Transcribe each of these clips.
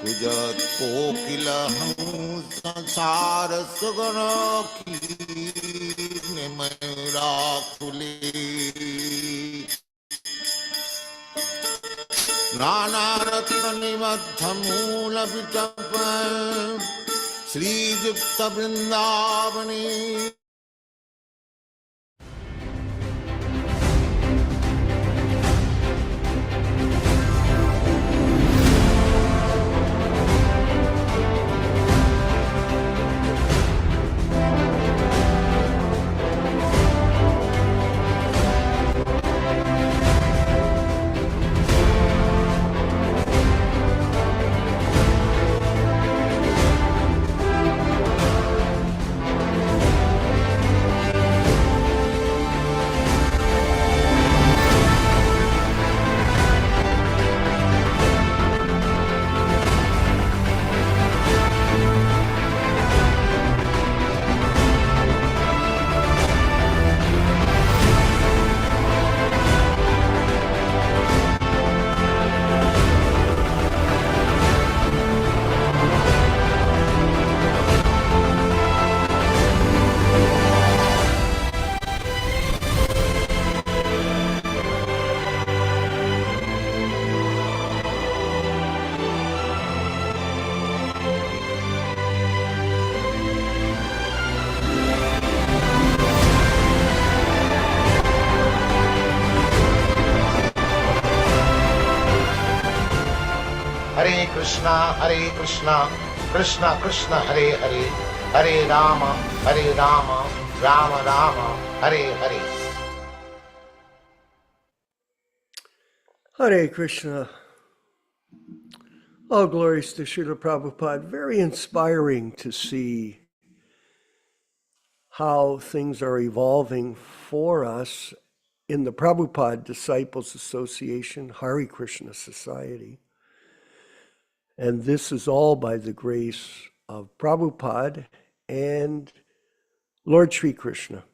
गुजत कोकिल संसार सुगन की मयूरा खुली नाना रत्न निबद्ध मूल विटप श्रीयुक्त Vrindavani Hare Krishna, Krishna Krishna Hare Hare, Hare Rama, Rama Rama, Hare Hare. Hare Krishna. All glories to Srila Prabhupada. Very inspiring to see how things are evolving for us in the Prabhupada Disciples Association, Hare Krishna Society. And this is all by the grace of Prabhupada and Lord Sri Krishna.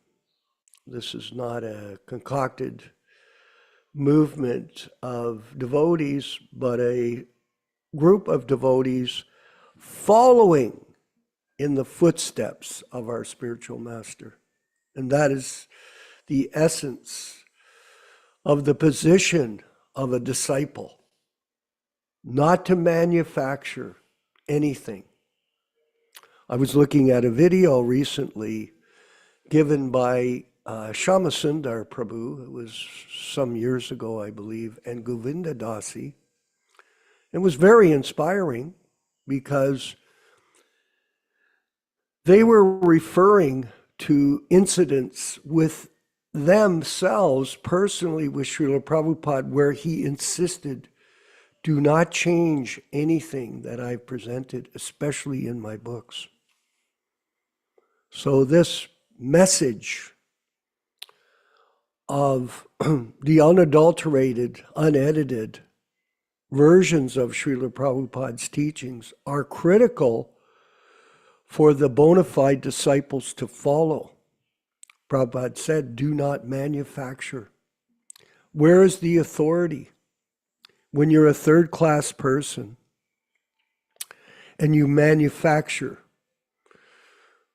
This is not a concocted movement of devotees, but a group of devotees following in the footsteps of our spiritual master. And that is the essence of the position of a disciple. Not to manufacture anything. I was looking at a video recently given by Shyamasundar Prabhu. It was some years ago, I believe, and Govinda Dasi. It was very inspiring because they were referring to incidents with themselves personally with Srila Prabhupada where he insisted, do not change anything that I've presented, especially in my books. So this message of the unadulterated, unedited versions of Srila Prabhupada's teachings are critical for the bona fide disciples to follow. Prabhupada said, do not manufacture. Where is the authority? When you're a third-class person and you manufacture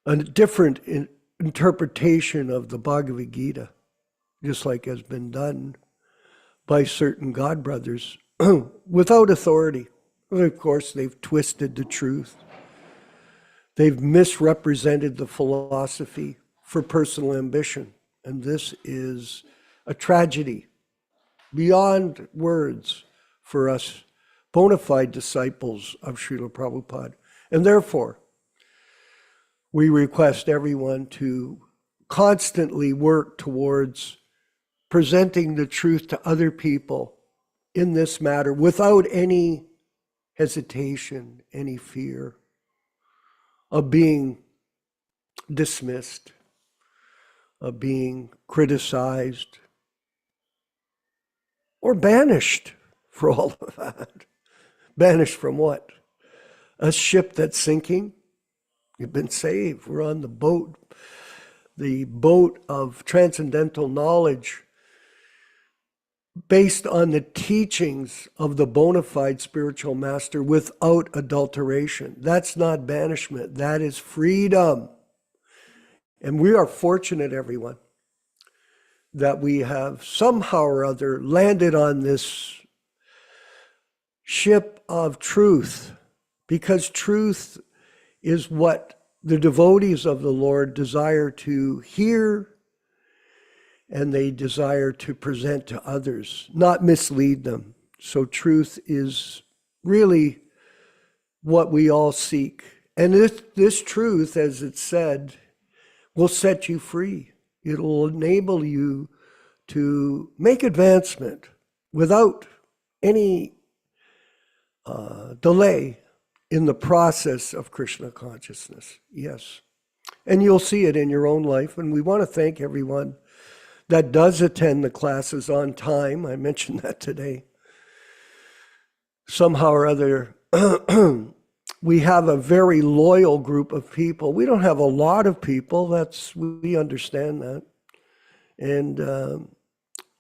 a different interpretation of the Bhagavad-gītā, just like has been done by certain God brothers, without authority. Well, of course, they've twisted the truth. They've misrepresented the philosophy for personal ambition. And this is a tragedy beyond words for us bona fide disciples of Srila Prabhupada. And therefore, we request everyone to constantly work towards presenting the truth to other people in this matter without any hesitation, any fear of being dismissed, of being criticized, or banished for all of that. Banished from what? A ship that's sinking? You've been saved. We're on the boat of transcendental knowledge. based on the teachings of the bona fide spiritual master without adulteration. That's not banishment. That is freedom. And we are fortunate, everyone, that we have somehow or other landed on this ship of truth, because truth is what the devotees of the Lord desire to hear, and they desire to present to others, not mislead them. So truth is really what we all seek. And this truth, as it said, will set you free. It'll enable you to make advancement without any delay in the process of Krishna consciousness. Yes. And you'll see it in your own life. And we want to thank everyone that does attend the classes on time. I mentioned that today. Somehow or other, we have a very loyal group of people. We don't have a lot of people. We understand that. And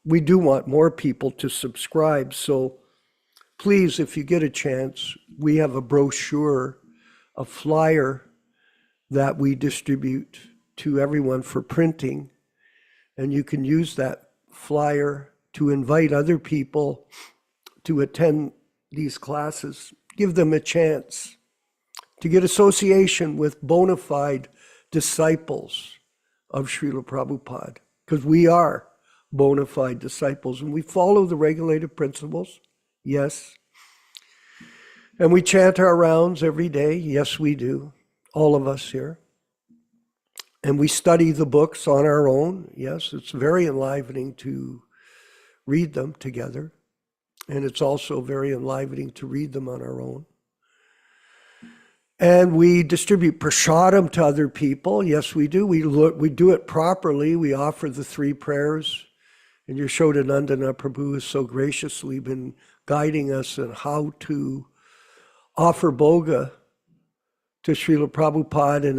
we do want more people to subscribe. So please, if you get a chance, we have a brochure, a flyer that we distribute to everyone for printing. And you can use that flyer to invite other people to attend these classes. Give them a chance to get association with bona fide disciples of Srila Prabhupada, because we are bona fide disciples and we follow the regulative principles. Yes. And we chant our rounds every day. Yes, we do. All of us here. And we study the books on our own. Yes, it's very enlivening to read them together. And it's also very enlivening to read them on our own. And we distribute prasadam to other people. Yes, we do. We do it properly. We offer the 3 prayers. And Yaśodā-nandana Prabhu has so graciously been guiding us in how to offer bhoga to Srila Prabhupada and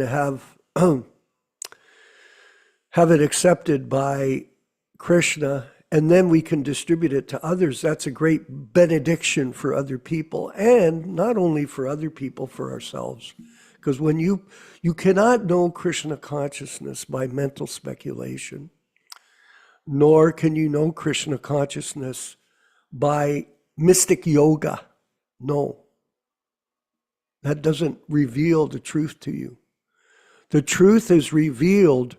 have it accepted by Krishna, and then we can distribute it to others. That's a great benediction for other people, and not only for other people, for ourselves. Because when you cannot know Krishna consciousness by mental speculation, nor can you know Krishna consciousness by mystic yoga. No. That doesn't reveal the truth to you. The truth is revealed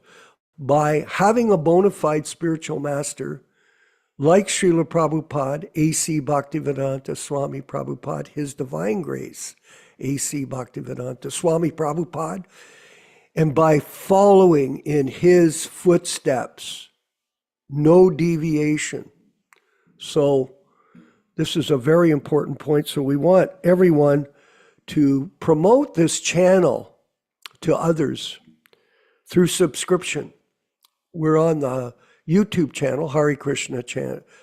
by having a bona fide spiritual master like Srila Prabhupada, A.C. Bhaktivedanta Swami Prabhupāda, His Divine Grace A.C. Bhaktivedanta Swami Prabhupāda, and by following in his footsteps, no deviation. So this is a very important point. So we want everyone to promote this channel to others through subscription. We're on the YouTube channel, Hare Krishna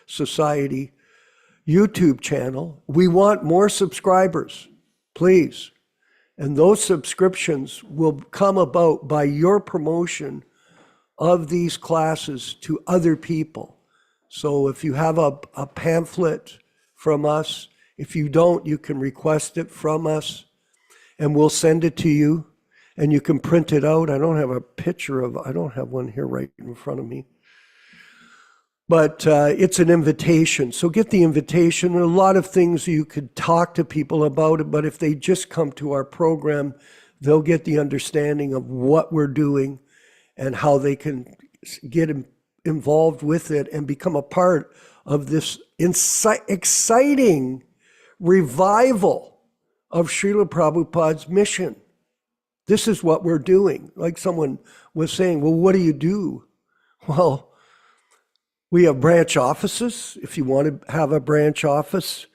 Society YouTube channel. We want more subscribers, please. And those subscriptions will come about by your promotion of these classes to other people. So if you have a pamphlet from us, if you don't, you can request it from us and we'll send it to you and you can print it out. I don't have one here right in front of me. But it's an invitation. So get the invitation. There are a lot of things you could talk to people about it, but if they just come to our program, they'll get the understanding of what we're doing and how they can get involved with it and become a part of this exciting revival of Srila Prabhupada's mission. This is what we're doing. Like someone was saying, well, what do you do? Well, we have branch offices. If you want to have a branch office,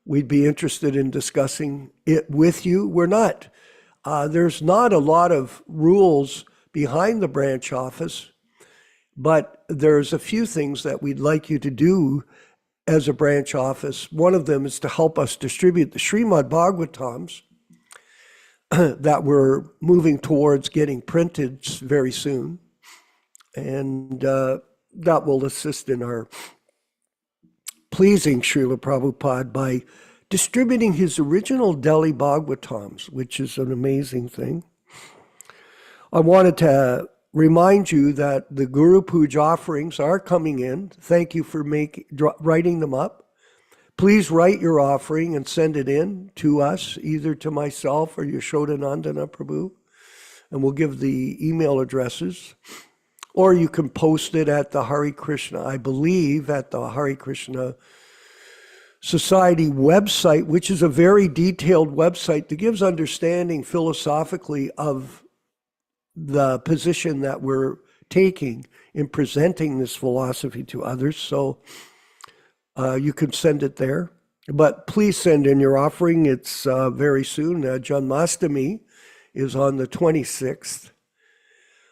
we'd be interested in discussing it with you. There's not a lot of rules behind the branch office, but there's a few things that we'd like you to do as a branch office. One of them is to help us distribute the Srimad Bhagavatams that we're moving towards getting printed very soon. And that will assist in our pleasing Srila Prabhupada by distributing his original Delhi Bhagavatams, which is an amazing thing. I wanted to remind you that the Guru Puja offerings are coming in. Thank you for writing them up. Please write your offering and send it in to us, either to myself or Yaśodā-nandana Prabhu, and we'll give the email addresses. Or you can post it at the Hare Krishna, I believe, at the Hare Krishna Society website, which is a very detailed website that gives understanding philosophically of the position that we're taking in presenting this philosophy to others. So you can send it there. But please send in your offering. It's very soon. Janmashtami is on the 26th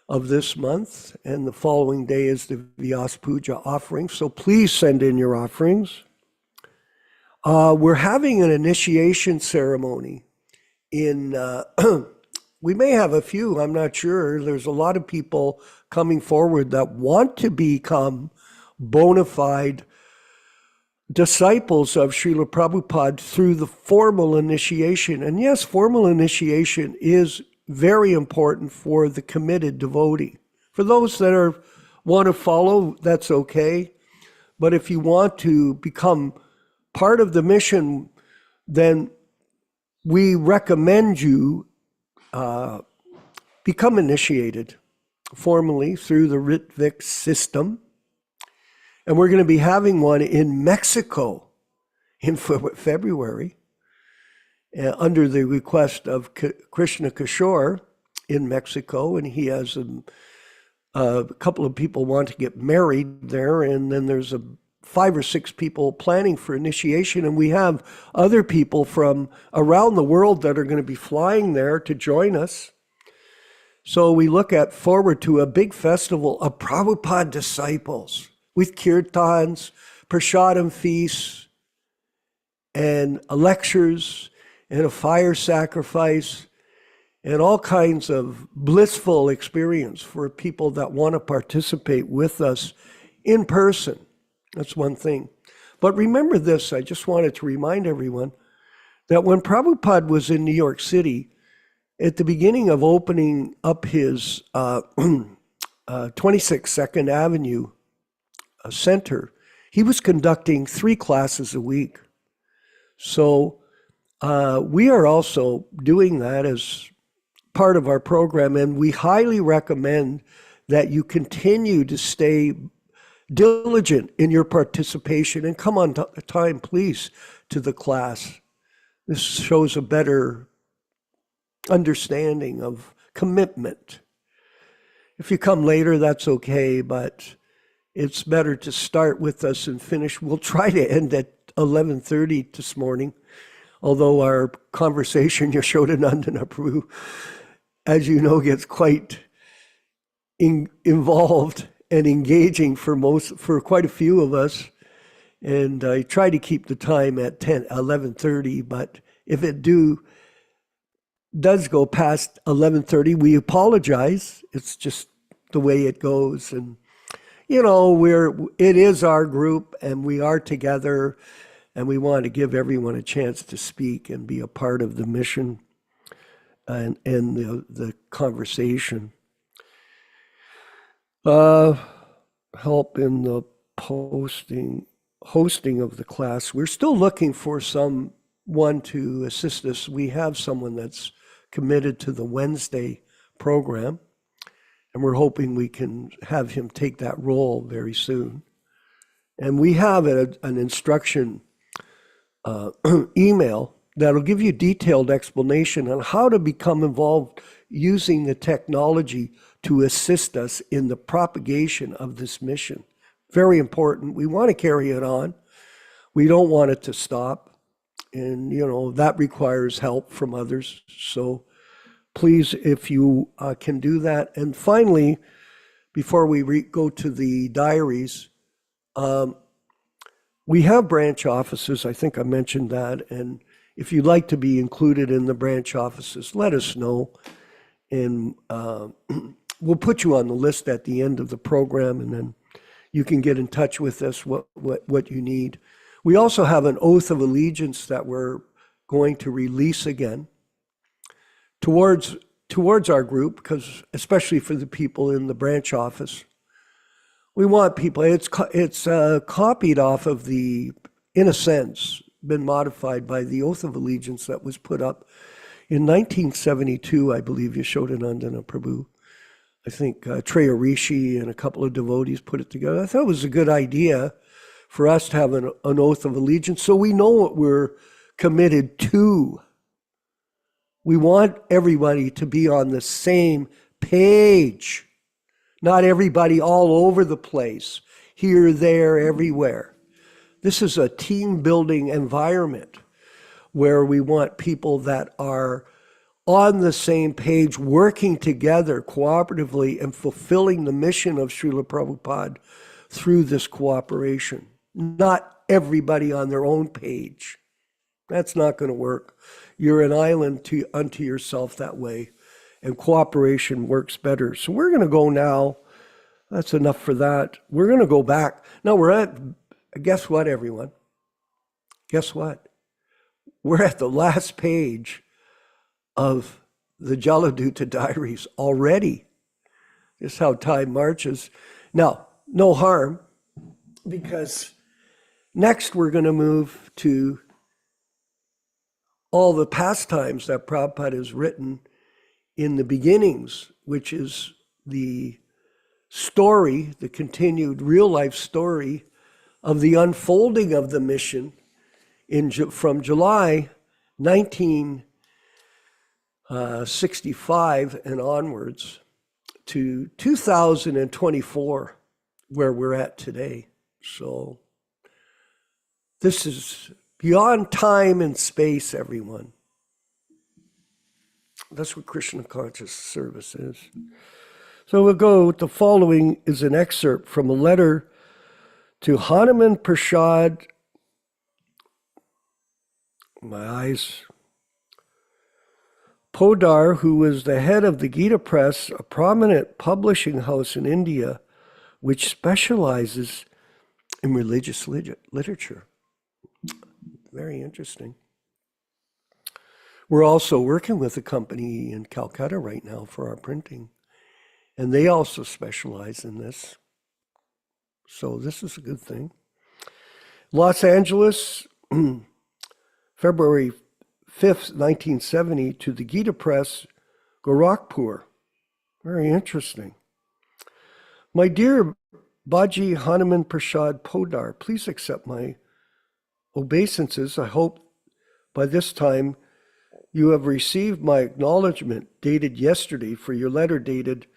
of this month, and the following day is the Vyas Puja offering. So please send in your offerings. We're having an initiation ceremony in, we may have a few, I'm not sure. There's a lot of people coming forward that want to become bona fide disciples of Srila Prabhupada through the formal initiation. And yes, formal initiation is very important for the committed devotee. For those that want to follow, that's okay. But if you want to become part of the mission, then we recommend you become initiated formally through the Ritvik system. And we're going to be having one in Mexico in February, under the request of Krishna Kishore in Mexico. And he has a couple of people want to get married there. And then there's 5 or 6 people planning for initiation. And we have other people from around the world that are going to be flying there to join us. So we look forward to a big festival of Prabhupada disciples, with kirtans, prasadam feasts, and lectures, and a fire sacrifice, and all kinds of blissful experience for people that want to participate with us in person. That's one thing. But remember this, I just wanted to remind everyone that when Prabhupada was in New York City, at the beginning of opening up his 26 Second Avenue Center, he was conducting 3 classes a week. So we are also doing that as part of our program, and we highly recommend that you continue to stay diligent in your participation and come on time, please, to the class. This shows a better understanding of commitment. If you come later, that's okay, but it's better to start with us and finish. We'll try to end at 11:30 this morning, although our conversation, Yaśodā-nandana Prabhu, as you know, gets quite involved and engaging for quite a few of us. And I try to keep the time at 11:30, but if it does go past 11:30, we apologize. It's just the way it goes. And you know, it is our group, and we are together, and we want to give everyone a chance to speak and be a part of the mission and the conversation. Help in the hosting of the class. We're still looking for someone to assist us. We have someone that's committed to the Wednesday program, and we're hoping we can have him take that role very soon. And we have an instruction email that'll give you detailed explanation on how to become involved using the technology to assist us in the propagation of this mission. Very important. We want to carry it on. We don't want it to stop. And, you know, that requires help from others. So please, if you can do that. And finally, before we go to the diaries, we have branch offices. I think I mentioned that. And if you'd like to be included in the branch offices, let us know. And we'll put you on the list at the end of the program, and then you can get in touch with us what you need. We also have an oath of allegiance that we're going to release again towards our group, because especially for the people in the branch office. We want people, it's copied off of the, in a sense, been modified by the oath of allegiance that was put up in 1972, I believe, Yaśodā-nandana Prabhu. I think Treya Rishi and a couple of devotees put it together. I thought it was a good idea for us to have an oath of allegiance so we know what we're committed to. We want everybody to be on the same page, not everybody all over the place, here, there, everywhere. This is a team building environment where we want people that are on the same page, working together cooperatively and fulfilling the mission of Srila Prabhupada through this cooperation. Not everybody on their own page. That's not going to work. You're an island unto yourself that way, and cooperation works better. So we're going to go now. That's enough for that. We're going to go back. Now we're at, guess what, everyone? Guess what? We're at the last page of the Jaladuta diaries already. This is how time marches. Now, no harm, because next we're going to move to all the pastimes that Prabhupada has written in the beginnings, which is the story, the continued real-life story of the unfolding of the mission from July 1965 and onwards to 2024, where we're at today. So this is beyond time and space, everyone. That's what Krishna Conscious Service is. So we'll go, the following is an excerpt from a letter to Hanuman Prasad, my eyes, Podar, who was the head of the Gita Press, a prominent publishing house in India, which specializes in religious literature. Very interesting. We're also working with a company in Calcutta right now for our printing, and they also specialize in this. So this is a good thing. Los Angeles, February 5th, 1970, to the Gita Press, Gorakhpur. Very interesting. My dear Baji Hanuman Prasad Podar, please accept my obeisances. I hope by this time you have received my acknowledgement dated yesterday for your letter dated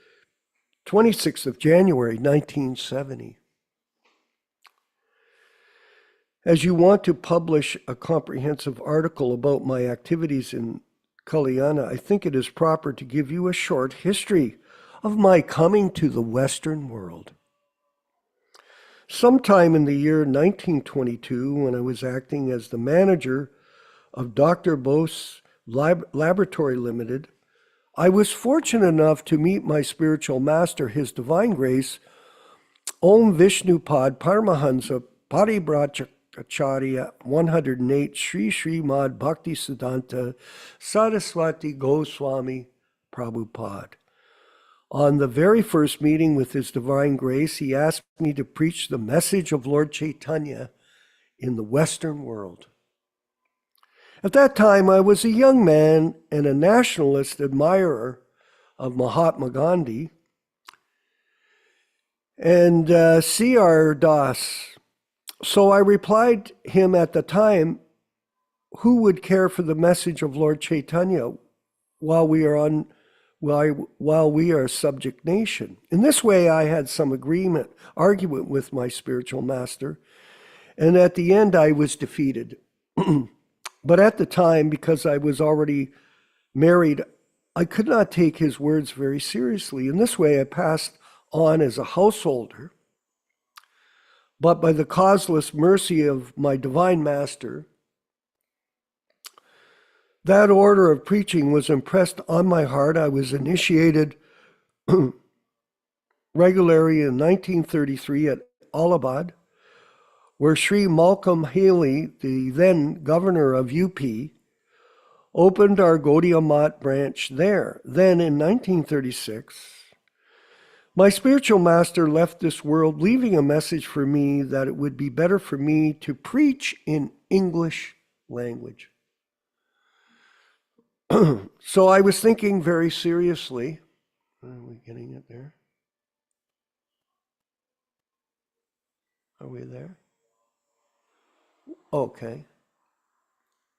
26th of January, 1970. As you want to publish a comprehensive article about my activities in Kalyana, I think it is proper to give you a short history of my coming to the Western world. Sometime in the year 1922, when I was acting as the manager of Dr. Bose Laboratory Limited, I was fortunate enough to meet my spiritual master, His Divine Grace, Om Vishnupad Paramahansa Paribrahmacharya 108 Sri Srimad Bhaktisiddhanta Saraswati Goswami Prabhupada. On the very first meeting with His Divine Grace, he asked me to preach the message of Lord Chaitanya in the Western world. At that time, I was a young man and a nationalist admirer of Mahatma Gandhi and C.R. Das. So I replied him at the time, who would care for the message of Lord Chaitanya while we are a subject nation? In this way, I had some argument with my spiritual master, and at the end, I was defeated. But at the time, because I was already married, I could not take his words very seriously. In this way, I passed on as a householder. But by the causeless mercy of my divine master, that order of preaching was impressed on my heart. I was initiated regularly in 1933 at Allahabad, where Sri Malcolm Haley, the then governor of UP, opened our Gaudiya Math branch there. Then in 1936, my spiritual master left this world, leaving a message for me that it would be better for me to preach in English language. So I was thinking very seriously. Are we getting it there? Are we there? Okay.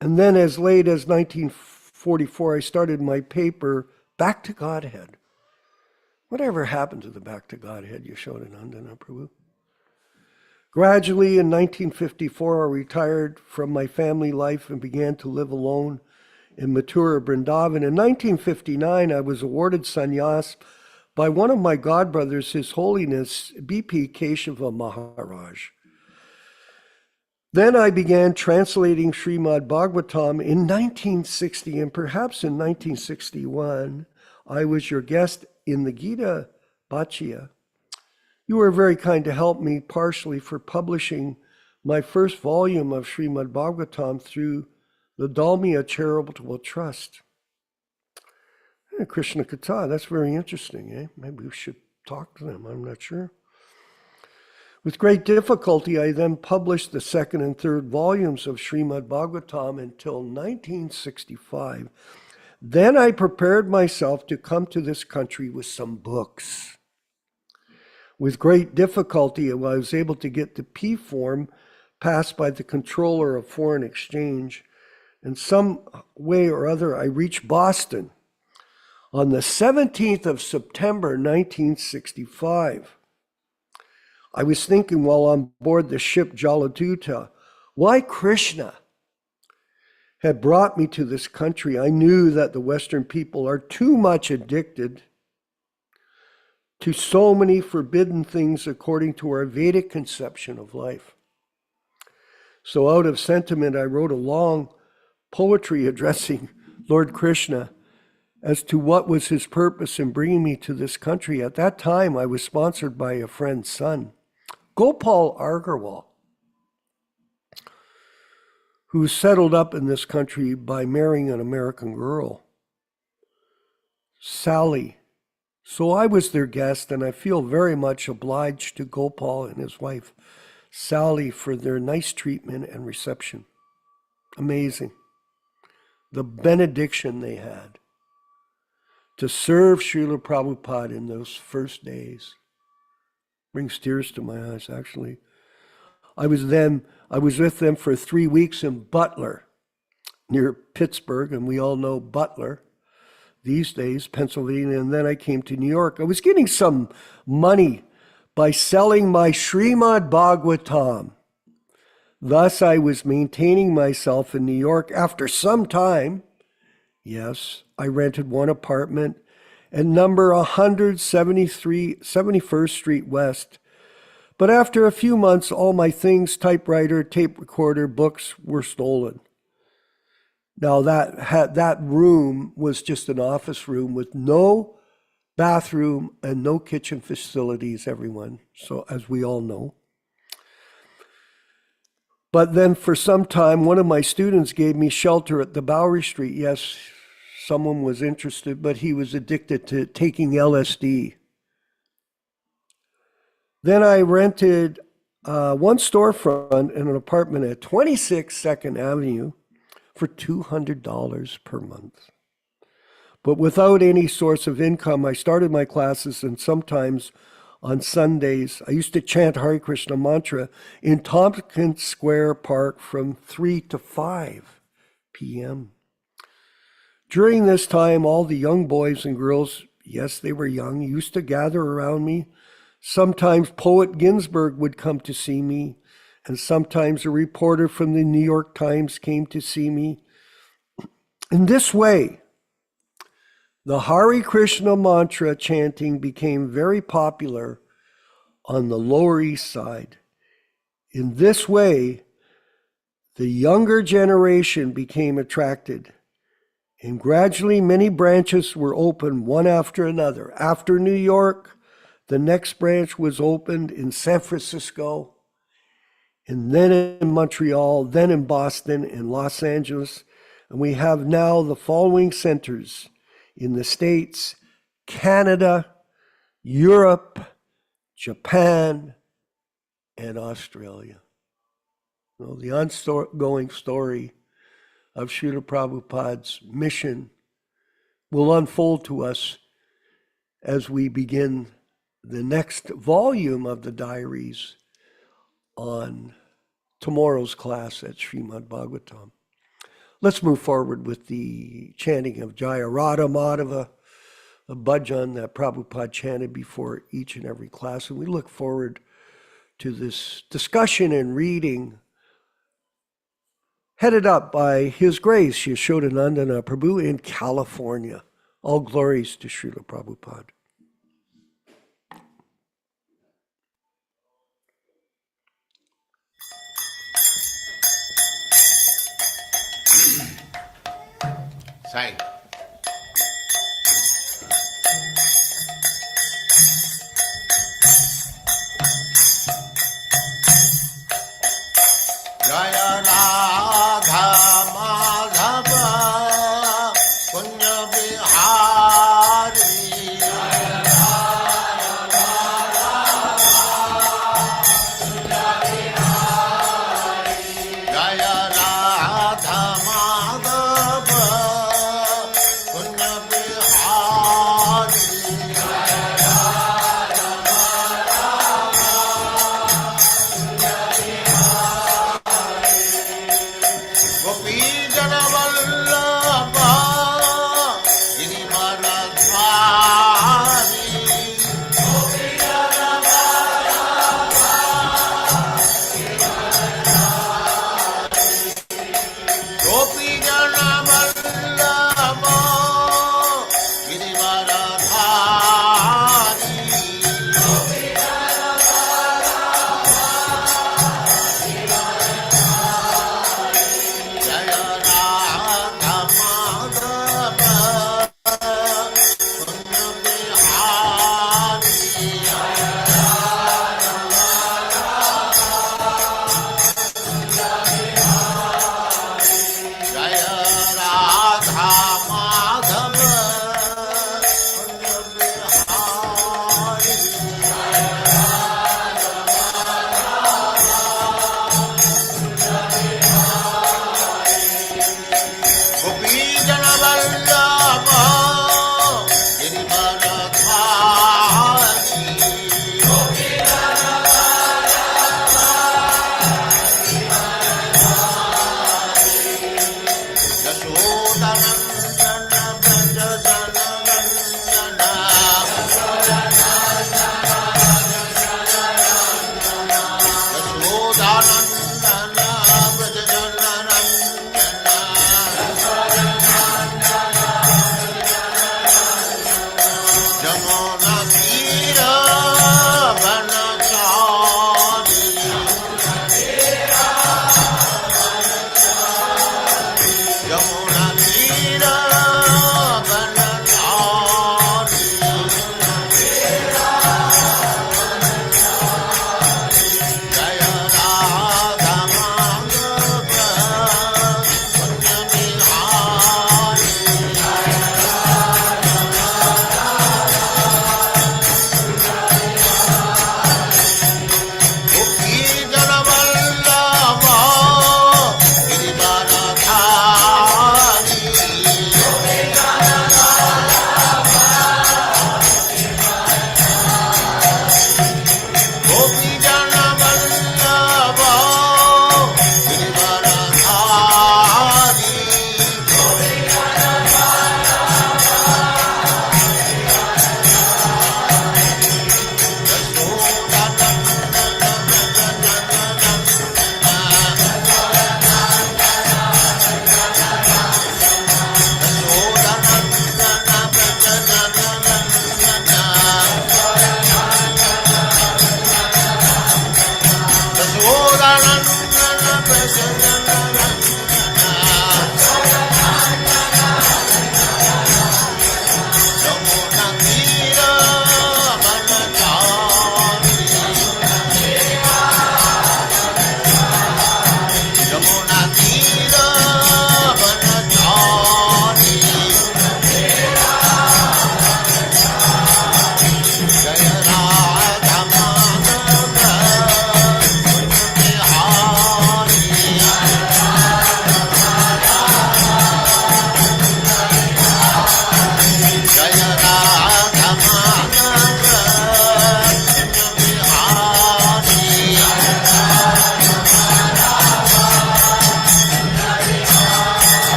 And then as late as 1944, I started my paper, Back to Godhead. Whatever happened to the Back to Godhead, Yaśodā-nandana Prabhu? Gradually, in 1954, I retired from my family life and began to live alone in Mathura, Vrindavan. In 1959, I was awarded sannyas by one of my godbrothers, His Holiness B.P. Keshava Maharaj. Then I began translating Srimad Bhagavatam in 1960, and perhaps in 1961, I was your guest in the Gita Bhakya. You were very kind to help me partially for publishing my first volume of Srimad Bhagavatam through the Dalmia Charitable Trust. Krishna Katha, that's very interesting, eh? Maybe we should talk to them, I'm not sure. With great difficulty, I then published the second and third volumes of Srimad Bhagavatam until 1965. Then I prepared myself to come to this country with some books. With great difficulty, I was able to get the P form passed by the controller of foreign exchange. In some way or other, I reached Boston on the 17th of September, 1965. I was thinking while on board the ship Jaladuta, why Krishna had brought me to this country. I knew that the Western people are too much addicted to so many forbidden things according to our Vedic conception of life. So out of sentiment, I wrote a long poetry addressing Lord Krishna as to what was his purpose in bringing me to this country. At that time, I was sponsored by a friend's son, Gopal Agarwal, who settled up in this country by marrying an American girl, Sally. So I was their guest, and I feel very much obliged to Gopal and his wife, Sally, for their nice treatment and reception. Amazing. The benediction they had to serve Srila Prabhupada in those first days brings tears to my eyes, actually. I was with them for 3 weeks in Butler, near Pittsburgh, and we all know Butler these days, Pennsylvania, and then I came to New York. I was getting some money by selling my Srimad Bhagavatam. Thus, I was maintaining myself in New York. After some time, yes, I rented one apartment at number 173, 71st Street West. But after a few months, all my things, typewriter, tape recorder, books were stolen. Now that room was just an office room with no bathroom and no kitchen facilities, everyone. So as we all know. But then for some time, one of my students gave me shelter at the Bowery Street. Yes, someone was interested, but he was addicted to taking LSD. Then I rented one storefront in an apartment at 26 2nd Avenue for $200 per month. But without any source of income, I started my classes, and sometimes on Sundays, I used to chant Hare Krishna mantra in Tompkins Square Park from 3 to 5 p.m. During this time, all the young boys and girls, yes, they were young, used to gather around me. Sometimes poet Ginsberg would come to see me, and sometimes a reporter from the New York Times came to see me. In this way, the Hare Krishna mantra chanting became very popular on the Lower East Side. In this way, the younger generation became attracted, and gradually many branches were opened one after another. After New York, the next branch was opened in San Francisco, and then in Montreal, then in Boston and Los Angeles. And we have now the following centers in the States: Canada, Europe, Japan, and Australia. Well, the ongoing story of Srila Prabhupada's mission will unfold to us as we begin the next volume of the diaries on tomorrow's class at Srimad Bhagavatam. Let's move forward with the chanting of Jaya Radha Madhava, a bhajan that Prabhupada chanted before each and every class. And we look forward to this discussion and reading headed up by His Grace Yaśodā-nandana Prabhu in California. All glories to Srila Prabhupada. Say. Jaya Radha Madhava Punya Bihari. Jaya Radha Madhava Punya Bihari. Gopi Jana Vallabha Girivaradhari. Gopi Jana Vallabha Girivaradhari. Jaya Radha Madhava Punya Bihari. Jaya Radha Madhava Punya Bihari. Gopi Jana Vallabha Girivaradhari. Yaśodā-nandana Braja Jana Nandana. Yaśodā-nandana Braja Jana Nandana. Jamuna Tira Vanachari. Jamuna Tira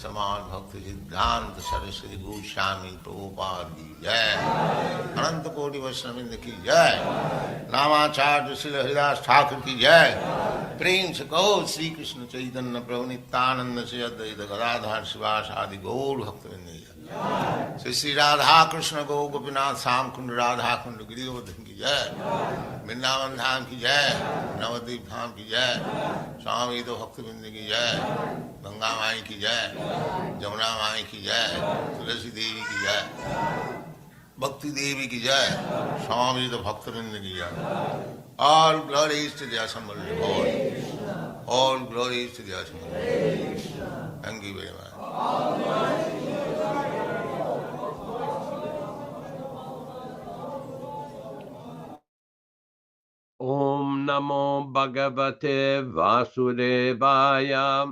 Samad Bhakti Siddhanta Saraswati Goswami Prabhupada ki jai, Ananta Koti Vaishnavrinda ki jai, Namacharya Srila Haridas Thakur ki jai, Prem se kaho Sri Krishna Chaitanya Prabhu Nityananda Sri Advaita Gadadhar Sivas Adi Gaur Bhaktivinoda ki jai, Sri Sri Radha Krishna Go Gopinath Sam Kund Radha Kund Giri Govardhan ki jai, Vrindavan Dham ki jai, Navadvip Dham ki jai, Swami Bhaktivinoda ki jai, Ganga माई की जय, जमुना माई की जय, तुलसी देवी की जय, भक्ति देवी की जय, स्वामी तो भक्तवृंद की जय. All glories to the assembled Lord. All glories to the assembled Lord. Thank you very much. Om Namo Bhagavate Vasudevaya.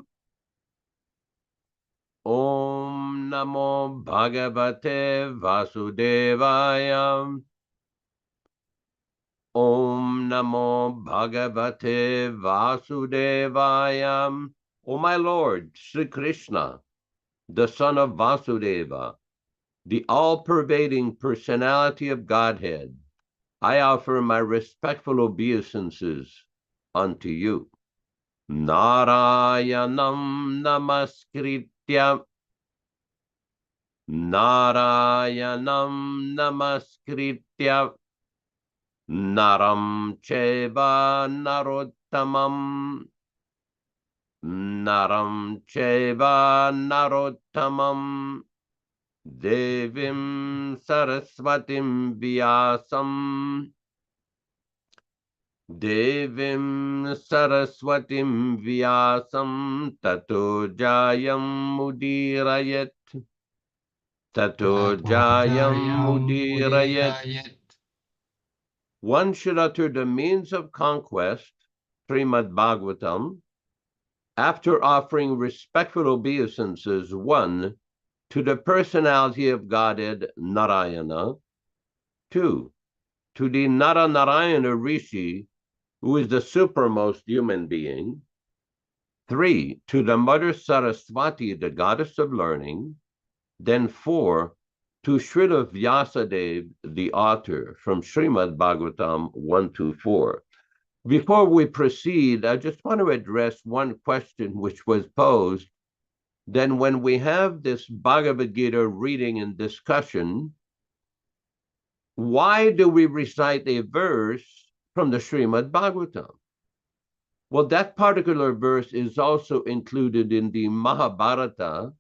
Om Namo Bhagavate Vasudevaya. Om Namo Bhagavate Vasudevaya. O my Lord, Sri Krishna, the son of Vasudeva, the all-pervading personality of Godhead, I offer my respectful obeisances unto you. Narayanam namaskritya. Narayanam namaskritya. Naram cheva narottamam. Naram cheva narottamam. Devim saraswatim vyasam. Devim saraswatim vyasam tato jayam mudirayat. Tato jayam mudirayat. One should utter the means of conquest, Srimad Bhagavatam, after offering respectful obeisances, 1, to the personality of Godhead Narayana, 2, to the Nara-Narayana Rishi, who is the supremmost human being, 3, to the Mother Saraswati, the goddess of learning, then 4, to Srila Vyasadeva, the author, from Srimad Bhagavatam 1-4. Before we proceed, I just want to address one question which was posed. Then when we have this Bhagavad-gītā reading and discussion, why do we recite a verse from the Srimad Bhagavatam? Well, that particular verse is also included in the Mahabharata,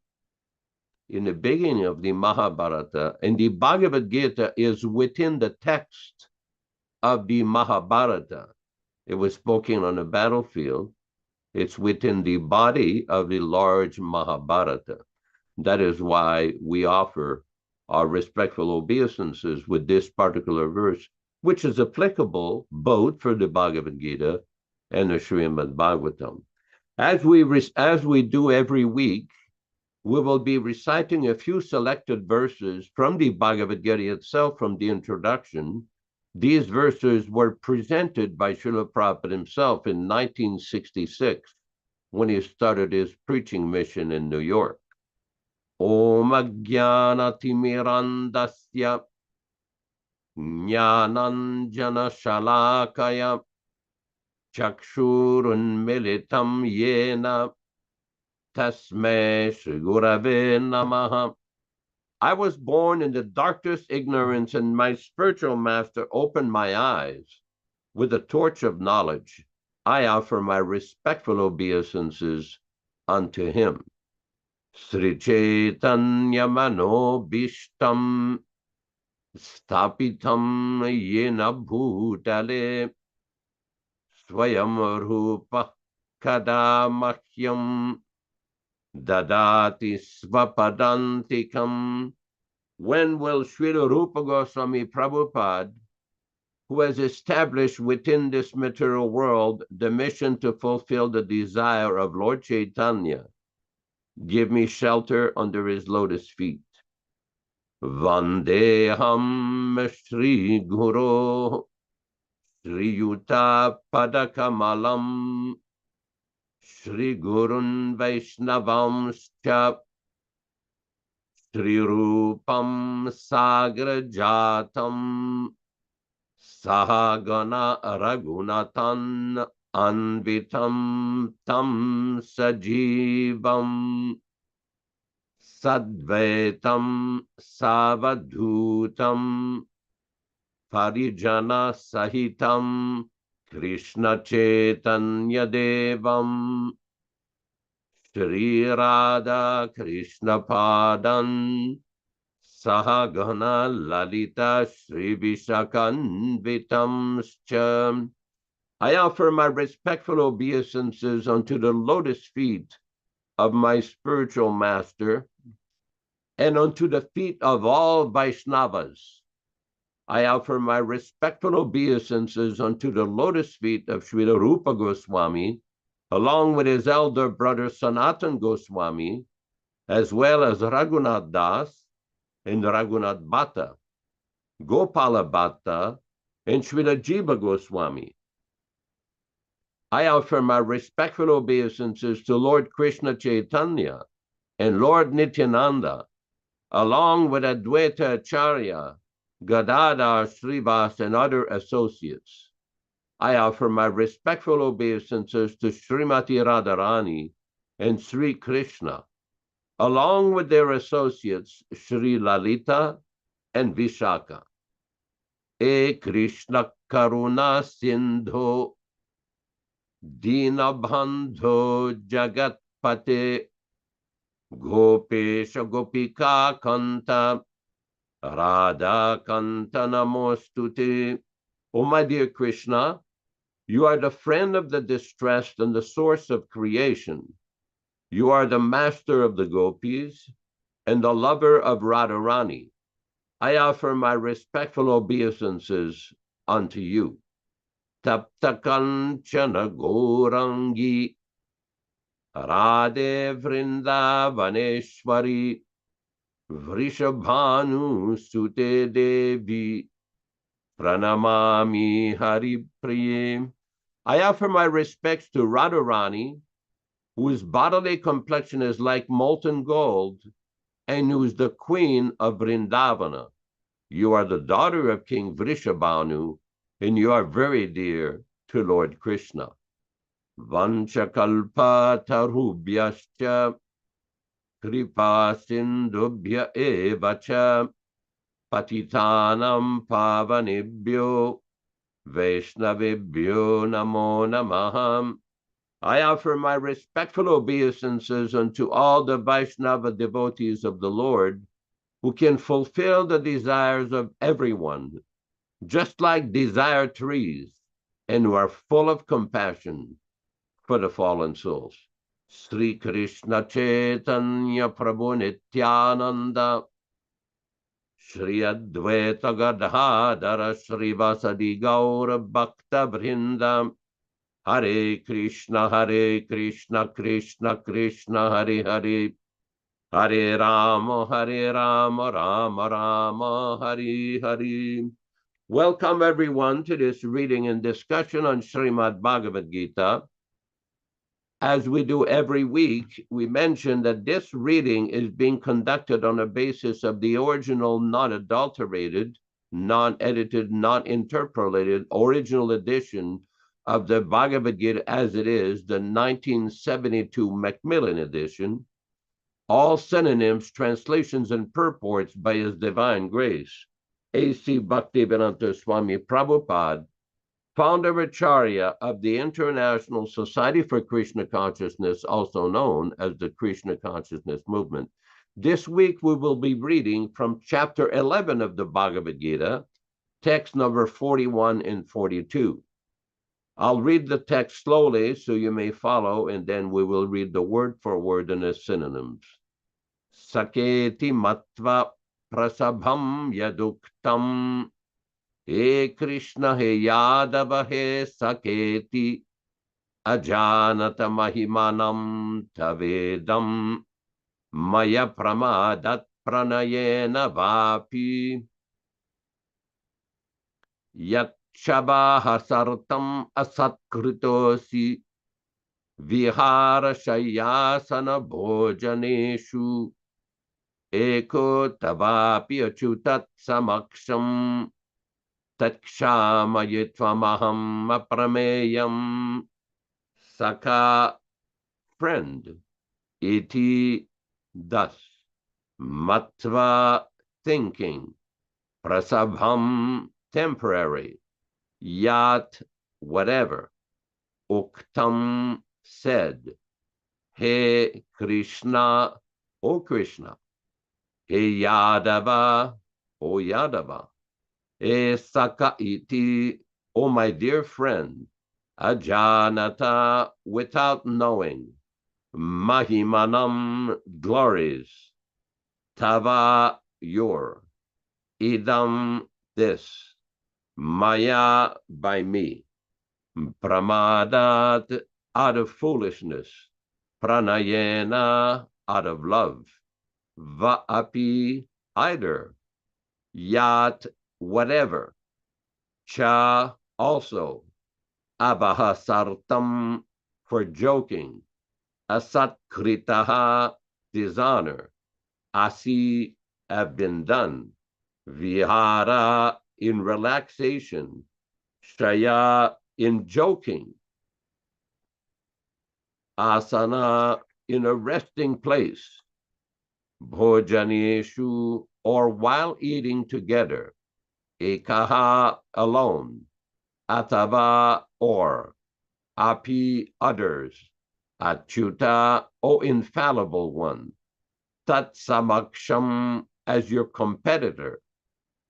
in the beginning of the Mahabharata, and the Bhagavad-gītā is within the text of the Mahabharata. It was spoken on a battlefield. It's within the body of the large Mahabharata. That is why we offer our respectful obeisances with this particular verse, which is applicable both for the Bhagavad-gītā and the Srimad Bhagavatam. As we do every week, we will be reciting a few selected verses from the Bhagavad-gītā itself, from the introduction. These verses were presented by Srila Prabhupada himself in 1966 when he started his preaching mission in New York. Om Ajnana-timirandasya Jnananjana Shalakaya Chakshurunmilitam Yena Tasmai Shri Gurave Namaha. I was born in the darkest ignorance, and my spiritual master opened my eyes with a torch of knowledge. I offer my respectful obeisances unto him. Sri Chaitanya Mano Bhishtam Stapitam Yena Bhutale Swayam Rupa Kadamahyam Dadati Svapadantikam. When will Srila Rupa Goswami Prabhupada, who has established within this material world the mission to fulfill the desire of Lord Chaitanya, give me shelter under his lotus feet? Vandeham Shri Guru Sri Yuta Padakamalam Shri Gurun Vaishnavamscha Shri Rupam Sagrajatam Sahagana Raghunatan Anvitam Tam Sajivam Sadvaitam Savadhutam Parijana Sahitam Krishna Chaitanya Devam Shri Radha Krishna Padan Sahagana Lalita Shri Vishakanvitamscha. I offer my respectful obeisances unto the lotus feet of my spiritual master and unto the feet of all Vaishnavas. I offer my respectful obeisances unto the lotus feet of Srila Rupa Goswami, along with his elder brother Sanatan Goswami, as well as Raghunath Das and Raghunath Bhatta, Gopala Bhatta, and Srila Jiva Goswami. I offer my respectful obeisances to Lord Krishna Chaitanya and Lord Nityananda, along with Advaita-Ācārya, Gadadhar, Srivas, and other associates. I offer my respectful obeisances to Srimati Radharani and Sri Krishna, along with their associates, Sri Lalita and Vishaka. E Krishna Karuna Sindho Dinabandho Jagatpate Gopesha Gopika Kanta Radha Kanta Namostute. O my dear Krishna, you are the friend of the distressed and the source of creation. You are the master of the gopis and the lover of Radharani. I offer my respectful obeisances unto you. Tapta Kanchana Gaurangi Radhe Vrindavaneshwari Vrishabhanu Sute Devi Pranamami Hari Priye. I offer my respects to Radharani, whose bodily complexion is like molten gold, and who is the queen of Vrindavana. You are the daughter of King Vrishabhanu, and you are very dear to Lord Krishna. Vanchakalpa tarubhyascha kripa sindubhya evacha patitanam pavanibhyo vaishnavibhyo namo namaham. I offer my respectful obeisances unto all the Vaishnava devotees of the Lord, who can fulfill the desires of everyone, just like desire trees, and who are full of compassion for the fallen souls. Sri Krishna Chaitanya Prabhu Nityananda, Shri Advaita Gadadhara Shri Vasadi Gaura Bhakta Vrinda, Hare Krishna, Krishna Krishna, Hare Hare, Hare Rama, Rama Rama, Hare Hare. Welcome everyone to this reading and discussion on Srimad Bhagavad-gītā. As we do every week, we mention that this reading is being conducted on the basis of the original, non-adulterated, non-edited, non-interpolated original edition of the Bhagavad-gītā As It Is, the 1972 Macmillan edition. All synonyms, translations, and purports by His Divine Grace A.C. Bhaktivedanta Swami Prabhupāda, Founder-Ācārya of the International Society for Krishna Consciousness, also known as the Krishna Consciousness Movement. This week we will be reading from chapter 11 of the Bhagavad-gītā, text number 41 and 42. I'll read the text slowly so you may follow, and then we will read the word for word and the synonyms. Saketi matva prasabham yaduktam He Krishna he Yadava he Saketi Ajanata Mahimanam Tavedam Maya Pramadat Pranayena Vapi Yakshabaha Sartam Asatkritosi Vihara Shayasana Bhojaneshu eko tavapi achutat samaksham takshamayitvam aprameyam. Saka, friend, iti, thus, matva, thinking, prasabham, temporary, yat, whatever, uktam, said, he Krishna, O Krishna, he Yadava, O Yadava, he Saka iti, O my dear friend, ajanata, without knowing, mahimanam, glories, tava, your, idam, this, maya, by me, pramadat, out of foolishness, pranayena, out of love, vaapi, either, yat, whatever, cha, also, abahasartam, for joking, asatkritaha, dishonor, asi, have been done, vihara, in relaxation, shaya, in joking, asana, in a resting place, bhojaneshu, or while eating together, ekaha, alone, atava, or, api, others, achyuta, O infallible one, tat samaksham, as your competitor,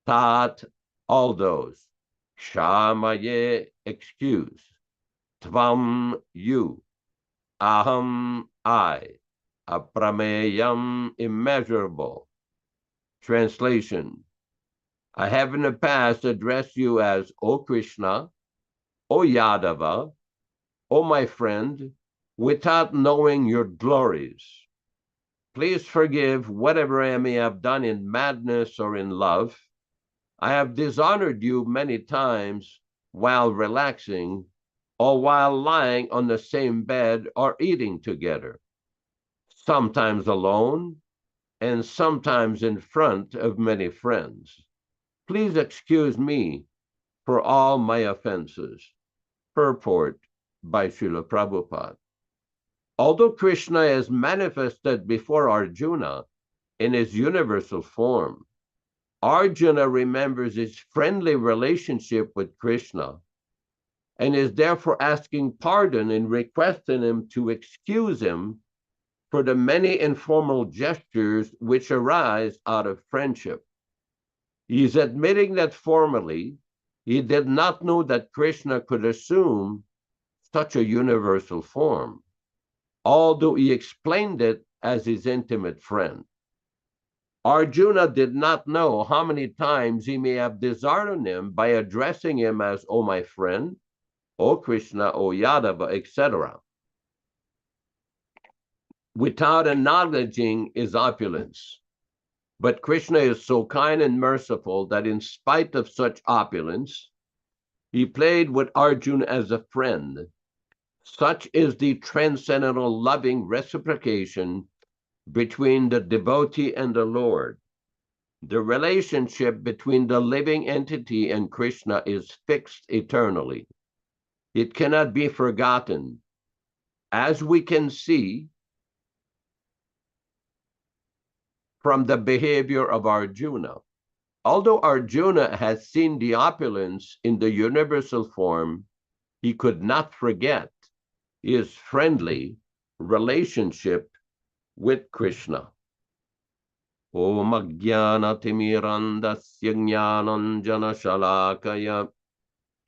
tat, all those, kshamaye, excuse, tvam, you, aham, I, aprameyam, immeasurable. Translation: I have in the past addressed you as O Krishna, O Yadava, O my friend, without knowing your glories. Please forgive whatever I may have done in madness or in love. I have dishonored you many times while relaxing or while lying on the same bed or eating together, sometimes alone and sometimes in front of many friends. Please excuse me for all my offenses. Purport by Srila Prabhupada. Although Krishna is manifested before Arjuna in his universal form, Arjuna remembers his friendly relationship with Krishna and is therefore asking pardon and requesting him to excuse him for the many informal gestures which arise out of friendship. He is admitting that formally he did not know that Krishna could assume such a universal form, although he explained it as his intimate friend. Arjuna did not know how many times he may have dishonored him by addressing him as, O my friend, O Krishna, O Yadava, etc., without acknowledging his opulence. But Krishna is so kind and merciful that in spite of such opulence, he played with Arjuna as a friend. Such is the transcendental loving reciprocation between the devotee and the Lord. The relationship between the living entity and Krishna is fixed eternally. It cannot be forgotten. As we can see from the behavior of Arjuna, although Arjuna has seen the opulence in the universal form, he could not forget his friendly relationship with Krishna. Om Ajnana Timirandasya Jnananjana Shalakaya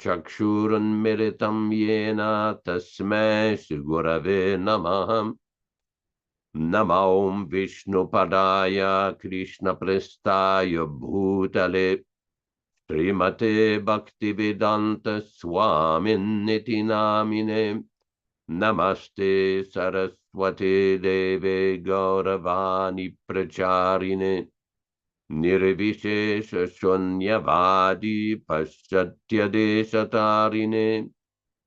Chakshuran Miritam Yena Tasmai Shri Gurave Namah. Namo Vishnu Padaya Krishna Prestaya Bhutale Srimate Bhaktivedanta Swami Namine. Namaste Saraswati Deve Gauravani Pracharine Nirvishesha Shunyavadi Paschatya Deshatarine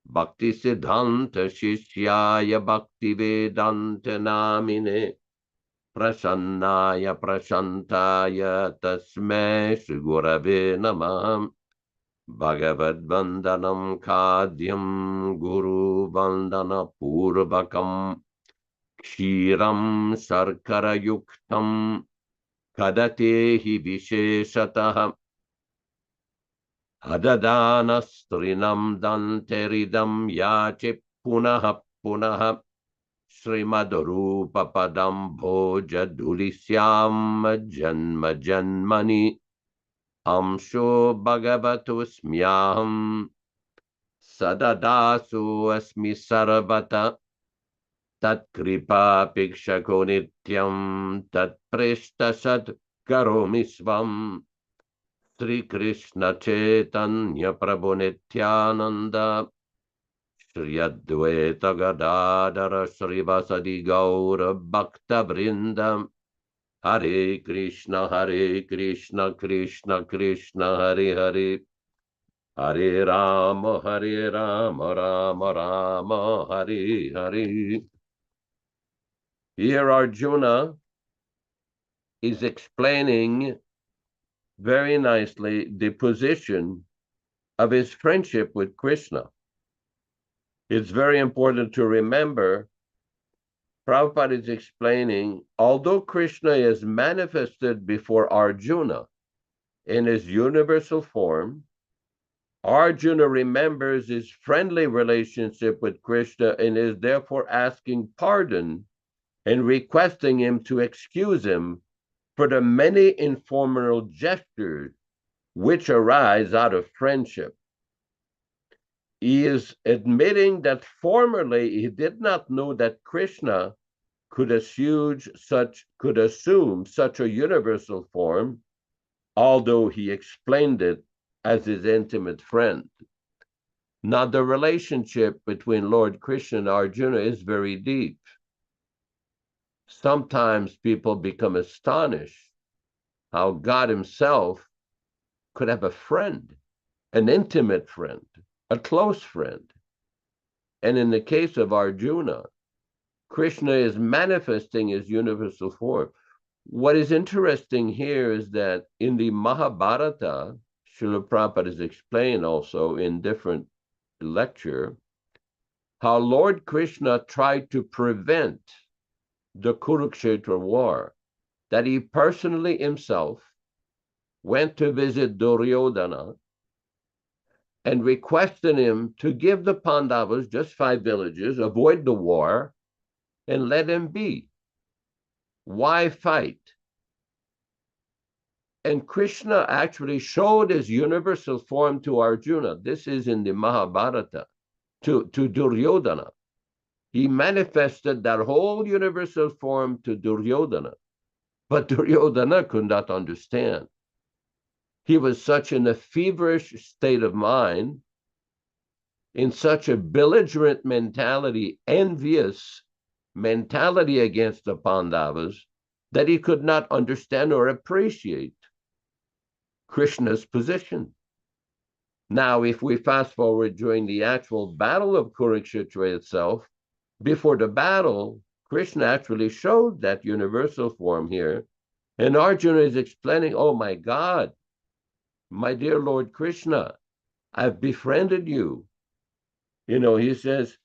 Bhakti Siddhanta Shishyaya Bhaktivedanta Namine Prasannaya Prashantaya Tasmai Shri Gurave Namah. Bhagavad-vandanam Khadyam Guru Vandana Purvakam Kshiram Sarkara Yuktam Kadatehi Visheshatah Adadana-strinam danteridam yache punaha punaha Srimad-rupa-padam bhoja-dulisyam janma-janmani amsho bhagavatusmyaham sadadasu asmi sarvata tat-kripa-pikshako nityam tat-prishta-sat karomi svam. Sri Krishna Chaitanya Prabhu Nityananda Shri Advaita Gadadara Shri Vasadi Gaura Bhakta Vrindam Hare Krishna Krishna Krishna Hare Hare Hare Rama Rama Rama Hare Hare. Here Arjuna is explaining very nicely the position of his friendship with Krishna. It's very important to remember, Prabhupada is explaining, although Krishna is manifested before Arjuna in his universal form, Arjuna remembers his friendly relationship with Krishna and is therefore asking pardon and requesting him to excuse him for the many informal gestures which arise out of friendship. He is admitting that formerly he did not know that Krishna could assume such a universal form, although he explained it as his intimate friend. Now, the relationship between Lord Krishna and Arjuna is very deep. Sometimes people become astonished how God himself could have a friend, an intimate friend, a close friend. And in the case of Arjuna, Krishna is manifesting his universal form. What is interesting here is that in the Mahabharata, Srila Prabhupada has explained also in different lecture, how Lord Krishna tried to prevent the Kurukshetra war, that he personally himself went to visit Duryodhana and requested him to give the Pandavas just 5 villages, avoid the war, and let him be. Why fight? And Krishna actually showed his universal form to Arjuna. This is in the Mahabharata, to Duryodhana. He manifested that whole universal form to Duryodhana, but Duryodhana could not understand. He was such in a feverish state of mind, in such a belligerent mentality, envious mentality against the Pandavas, that he could not understand or appreciate Krishna's position. Now, if we fast forward during the actual battle of Kurukshetra itself, before the battle, Krishna actually showed that universal form here, and Arjuna is explaining, oh my God, my dear Lord Krishna, I've befriended you. You know, he says,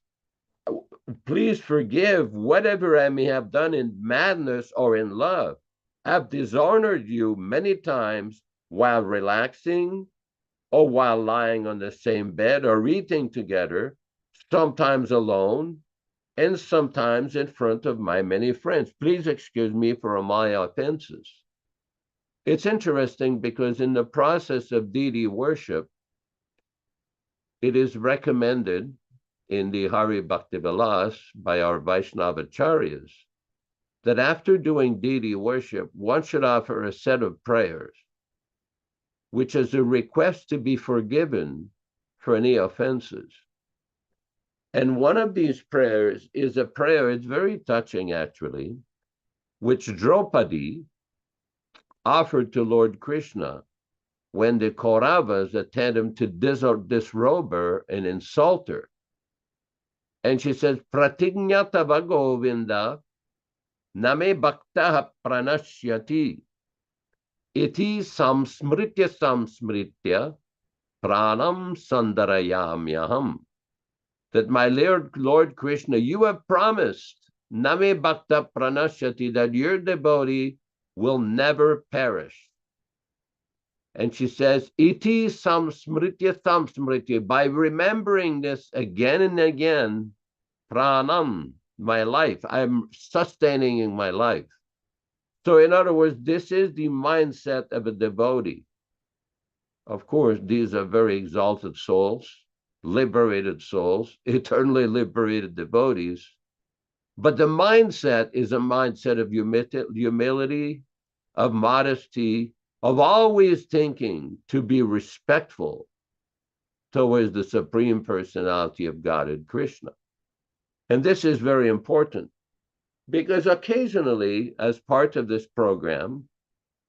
please forgive whatever I may have done in madness or in love. I've dishonored you many times while relaxing or while lying on the same bed or eating together, sometimes alone, and sometimes in front of my many friends. Please excuse me for my offenses. It's interesting because in the process of deity worship, it is recommended in the Hari Bhakti Vilas by our Vaishnava Acharyas that after doing deity worship, one should offer a set of prayers, which is a request to be forgiven for any offenses. And one of these prayers is a prayer, it's very touching actually, which Draupadi offered to Lord Krishna when the Kauravas attempted to disrobe her and insult her. And she says, Pratignatava Govinda Name bhaktaha pranashyati iti samsmritya pranam sandarayamyaham. That my Lord Krishna, you have promised, Name bhakta pranashyati, that your devotee will never perish. And she says, iti samsmritya, by remembering this again and again, pranam, my life, I'm sustaining my life. So in other words, this is the mindset of a devotee. Of course, these are very exalted souls, liberated souls, eternally liberated devotees. But the mindset is a mindset of humility, of modesty, of always thinking to be respectful towards the Supreme Personality of Godhead, Krishna. And this is very important because occasionally, as part of this program,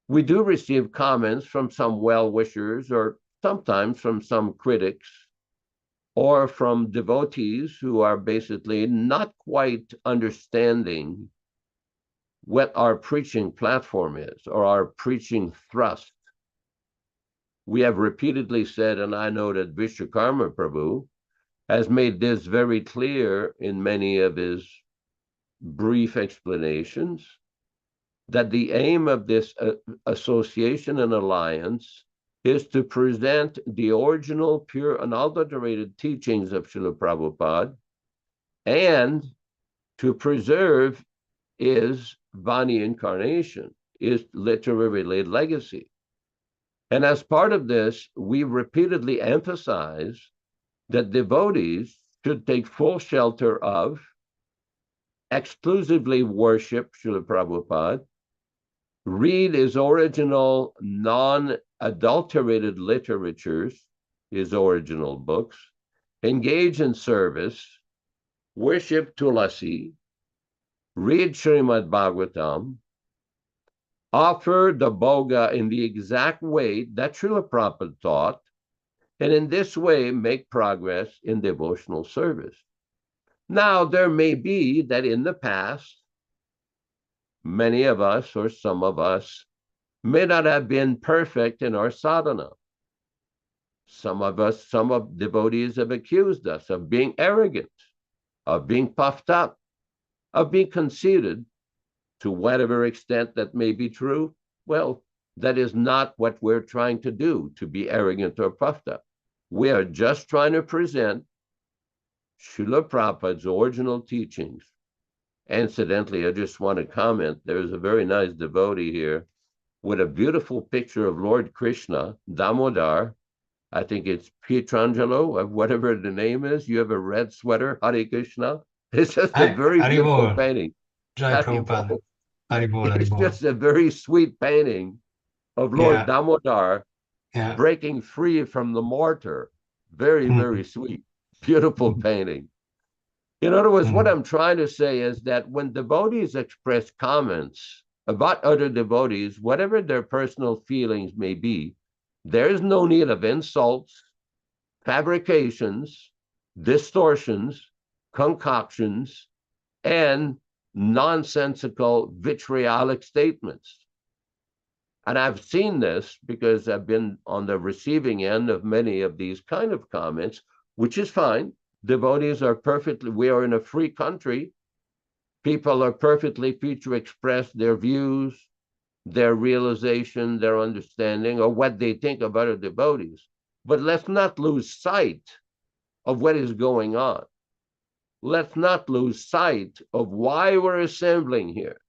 we do receive comments from some well-wishers or sometimes from some critics or from devotees who are basically not quite understanding what our preaching platform is or our preaching thrust. We have repeatedly said, and I know that Vishwakarma Prabhu has made this very clear in many of his brief explanations, that the aim of this association and alliance is to present the original, pure, unadulterated teachings of Srila Prabhupada and to preserve his Vani incarnation, his literary legacy. And as part of this, we repeatedly emphasize that devotees should take full shelter of, exclusively worship Srila Prabhupada, read his original non-adulterated literatures, his original books, engage in service, worship Tulasi, read Srimad Bhagavatam, offer the bhoga in the exact way that Srila Prabhupada taught, and in this way make progress in devotional service. Now, there may be that in the past, many of us or some of us may not have been perfect in our sadhana. Some devotees have accused us of being arrogant, of being puffed up, of being conceited. To whatever extent that may be true, well, that is not what we're trying to do, to be arrogant or puffed up. We are just trying to present Srila Prabhupada's original teachings. Incidentally, I just want to comment, there's a very nice devotee here with a beautiful picture of Lord Krishna, Damodar. I think it's Pietrangelo, of whatever the name is. You have a red sweater, Hare Krishna. It's just a very beautiful painting. Jai Prabhupada. It's just a very sweet painting of Lord Damodar breaking free from the mortar. Very, very sweet, beautiful painting. In other words, what I'm trying to say is that when devotees express comments about other devotees, whatever their personal feelings may be, there is no need of insults, fabrications, distortions, concoctions, and nonsensical vitriolic statements. And I've seen this because I've been on the receiving end of many of these kind of comments, which is fine. Devotees are we are in a free country. People are perfectly free to express their views, their realization, their understanding, or what they think of other devotees. But let's not lose sight of what is going on. Let's not lose sight of why we're assembling here.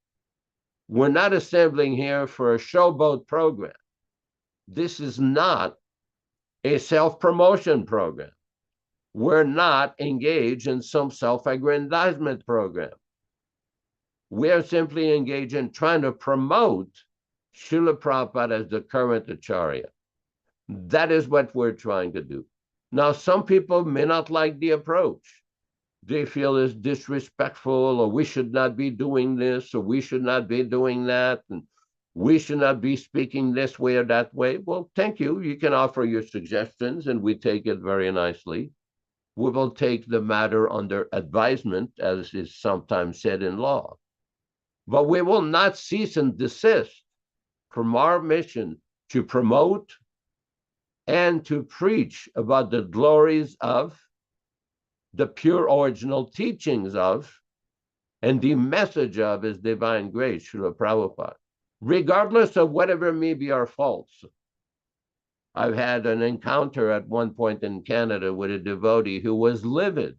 We're not assembling here for a showboat program. This is not a self-promotion program. We're not engaged in some self-aggrandizement program. We are simply engaged in trying to promote Srila Prabhupada as the current Acharya. That is what we're trying to do. Now, some people may not like the approach. They feel it's disrespectful, or we should not be doing this, or we should not be doing that, and we should not be speaking this way or that way. Well, thank you. You can offer your suggestions, and we take it very nicely. We will take the matter under advisement, as is sometimes said in law. But we will not cease and desist from our mission to promote and to preach about the glories of the pure original teachings of and the message of His Divine Grace, Srila Prabhupada, regardless of whatever may be our faults. I've had an encounter at one point in Canada with a devotee who was livid,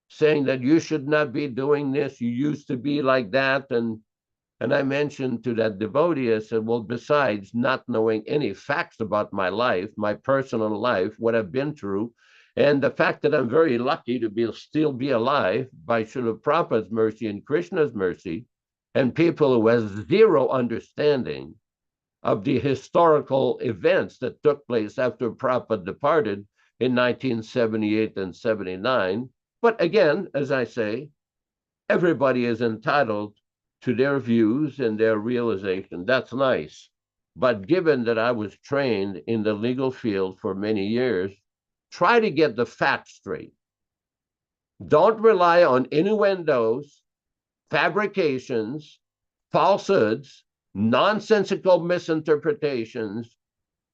saying that you should not be doing this, you used to be like that. And I mentioned to that devotee, I said, well, besides not knowing any facts about my life, my personal life, what I've been through, and the fact that I'm very lucky to still be alive by Srila Prabhupada's mercy and Krishna's mercy, and people who have zero understanding of the historical events that took place after Prabhupada departed in 1978 and 79. But again, as I say, everybody is entitled to their views and their realization. That's nice. But given that I was trained in the legal field for many years, try to get the facts straight. Don't rely on innuendos, fabrications, falsehoods, nonsensical misinterpretations.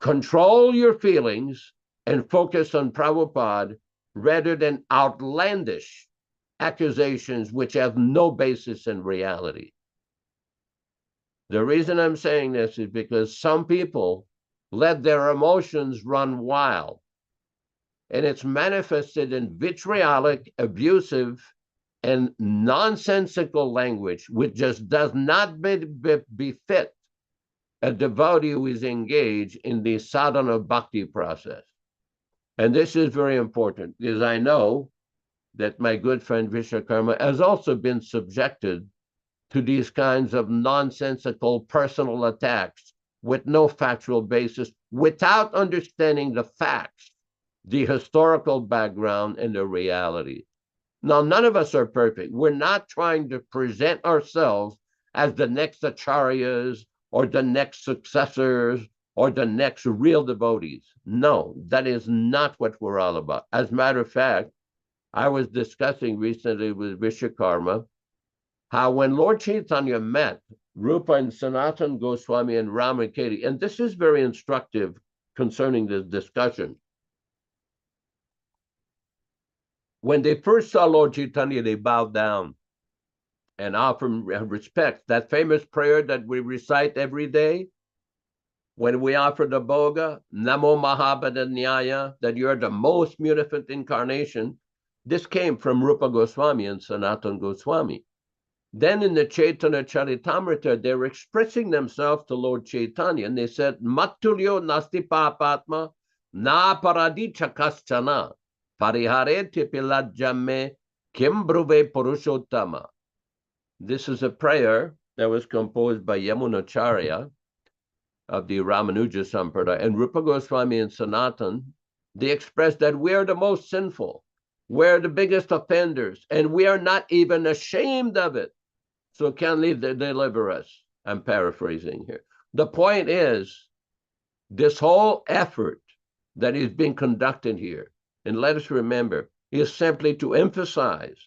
Control your feelings and focus on Prabhupada rather than outlandish accusations which have no basis in reality. The reason I'm saying this is because some people let their emotions run wild, and it's manifested in vitriolic, abusive, and nonsensical language, which just does not befit a devotee who is engaged in the sadhana bhakti process. And this is very important, because I know that my good friend Vishwakarma has also been subjected to these kinds of nonsensical personal attacks with no factual basis, without understanding the facts, the historical background, and the reality. Now, none of us are perfect. We're not trying to present ourselves as the next acharyas or the next successors or the next real devotees. No, that is not what we're all about. As a matter of fact, I was discussing recently with Vishwakarma how when Lord Chaitanya met Rupa and Sanatana Goswami and Ramakirti, and this is very instructive concerning this discussion. When they first saw Lord Chaitanya, they bowed down and offered respect. That famous prayer that we recite every day, when we offer the Bhoga, Namo Mahabhadanyaya, that you're the most munificent incarnation, this came from Rupa Goswami and Sanatana Goswami. Then in the Chaitanya Charitamrita, they were expressing themselves to Lord Chaitanya, and they said, Matulyo nasti papatma na paradicha kaschana pariharete pilajjame kim bruve purushottama. This is a prayer that was composed by Yamunacharya of the Ramanuja Sampradaya, and Rupa Goswami and Sanatana. They expressed that we're the most sinful, we're the biggest offenders, and we are not even ashamed of it. So can they deliver us? I'm paraphrasing here. The point is, this whole effort that is being conducted here, and let us remember, is simply to emphasize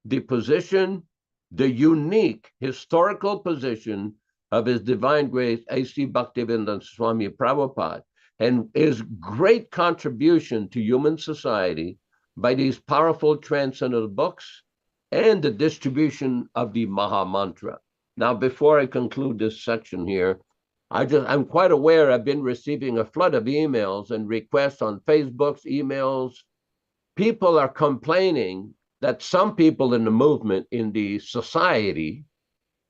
the position, the unique historical position of His Divine Grace A.C. Bhaktivedanta Swami Prabhupāda, and his great contribution to human society by these powerful transcendental books and the distribution of the Maha Mantra. Now, before I conclude this section here, I'm quite aware I've been receiving a flood of emails and requests on Facebook's emails. People are complaining that some people in the movement, in the society,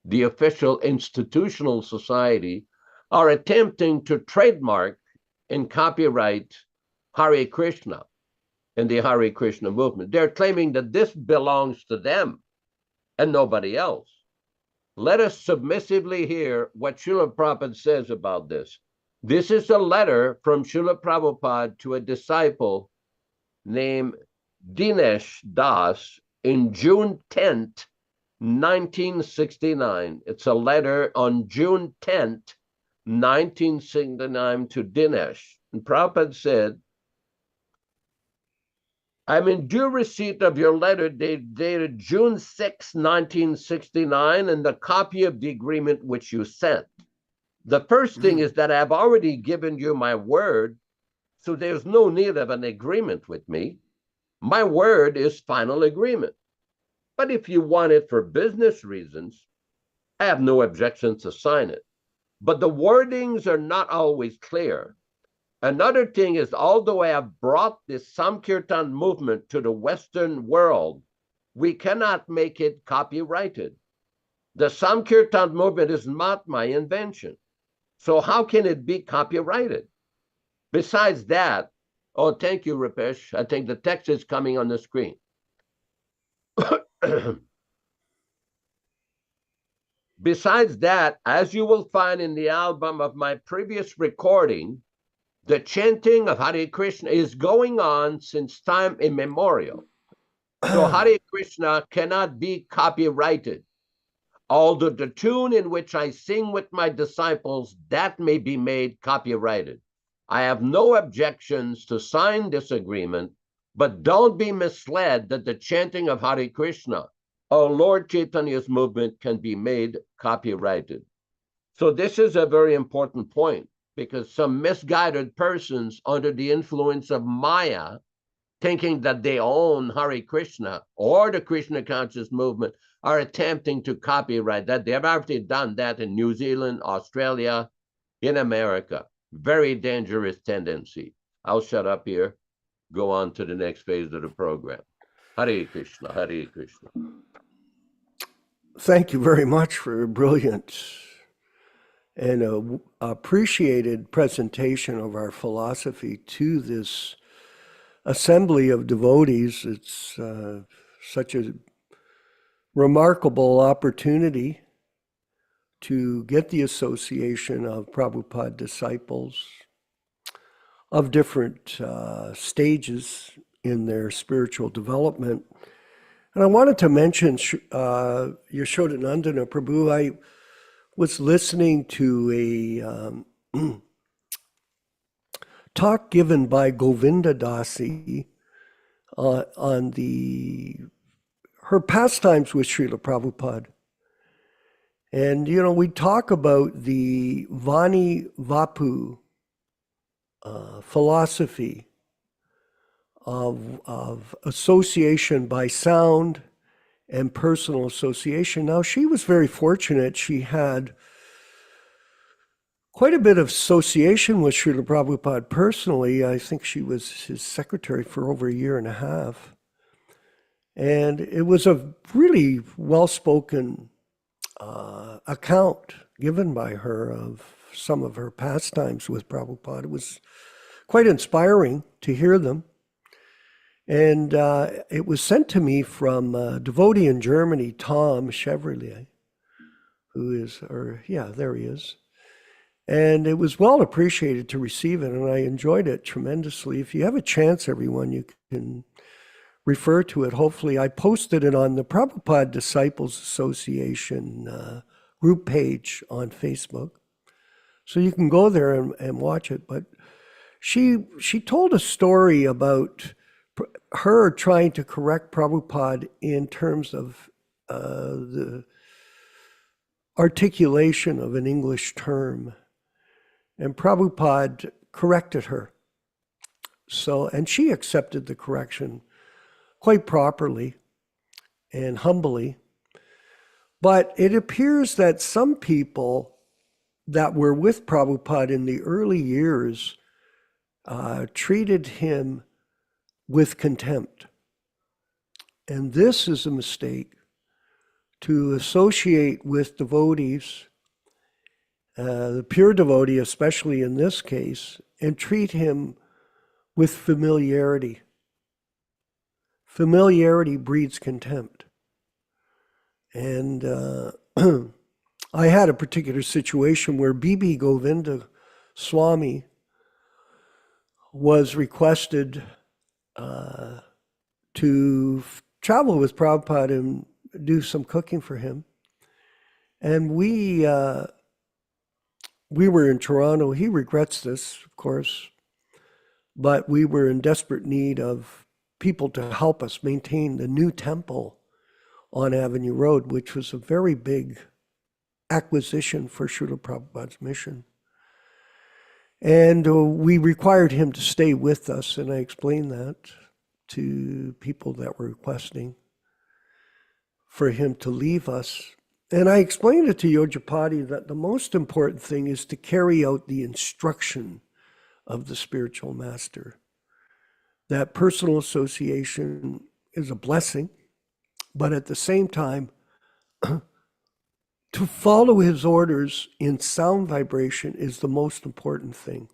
the official institutional society, are attempting to trademark and copyright Hare Krishna and the Hare Krishna movement. They're claiming that this belongs to them and nobody else. Let us submissively hear what Srila Prabhupada says about this. This is a letter from Srila Prabhupada to a disciple named Dinesh Das in June 10th, 1969. It's a letter on June 10th, 1969 to Dinesh. And Prabhupada said, I'm in due receipt of your letter dated June 6, 1969, and the copy of the agreement which you sent. The first thing is that I've already given you my word, so there's no need of an agreement with me. My word is final agreement. But if you want it for business reasons, I have no objection to sign it. But the wordings are not always clear. Another thing is, although I have brought this Sankirtan movement to the Western world, we cannot make it copyrighted. The Sankirtan movement is not my invention. So how can it be copyrighted? Besides that, oh, thank you, Rupesh. I think the text is coming on the screen. Besides that, as you will find in the album of my previous recording, the chanting of Hare Krishna is going on since time immemorial. So Hare Krishna cannot be copyrighted. Although the tune in which I sing with my disciples, that may be made copyrighted. I have no objections to sign this agreement, but don't be misled that the chanting of Hare Krishna or Lord Chaitanya's movement can be made copyrighted. So this is a very important point, because some misguided persons under the influence of Maya, thinking that they own Hare Krishna or the Krishna Conscious movement, are attempting to copyright that. They have already done that in New Zealand, Australia, in America. Very dangerous tendency. I'll shut up here, go on to the next phase of the program. Hare Krishna, Hare Krishna. Thank you very much for a brilliant and appreciated presentation of our philosophy to this assembly of devotees. It's such a remarkable opportunity to get the association of Prabhupada disciples of different stages in their spiritual development. And I wanted to mention Yaśodā-nandana Prabhu. I was listening to a talk given by Govinda Dasi on her pastimes with Srila Prabhupada. And, you know, we talk about the Vani Vapu philosophy of association by sound and personal association. Now, she was very fortunate. She had quite a bit of association with Srila Prabhupada personally. I think she was his secretary for over a year and a half. And it was a really well-spoken account given by her of some of her pastimes with Prabhupada. It was quite inspiring to hear them. And it was sent to me from a devotee in Germany, Tom Chevrolet, who is, there he is. And it was well appreciated to receive it, and I enjoyed it tremendously. If you have a chance, everyone, you can refer to it. Hopefully, I posted it on the Prabhupada Disciples Association group page on Facebook. So you can go there and watch it. But she told a story about her trying to correct Prabhupada in terms of the articulation of an English term. And Prabhupada corrected her. And she accepted the correction quite properly and humbly. But it appears that some people that were with Prabhupada in the early years treated him with contempt. And this is a mistake, to associate with devotees, the pure devotee, especially in this case, and treat him with familiarity. Familiarity breeds contempt. And I had a particular situation where Govinda Swami was requested to travel with Prabhupada and do some cooking for him. And we were in Toronto. He regrets this, of course, but we were in desperate need of people to help us maintain the new temple on Avenue Road, which was a very big acquisition for Srila Prabhupada's mission. And we required him to stay with us, and I explained that to people that were requesting for him to leave us. And I explained it to Yojapati that the most important thing is to carry out the instruction of the spiritual master. That personal association is a blessing, but at the same time, to follow his orders in sound vibration is the most important thing.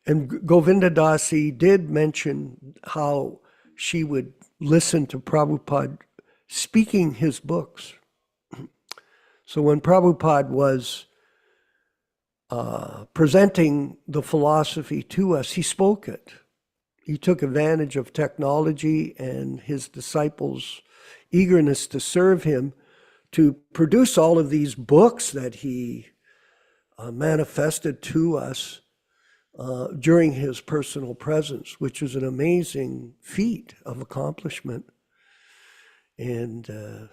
And Govinda Dasi did mention how she would listen to Prabhupada speaking his books. So when Prabhupada was presenting the philosophy to us, he spoke it. He took advantage of technology and his disciples' eagerness to serve him to produce all of these books that he manifested to us during his personal presence, which is an amazing feat of accomplishment and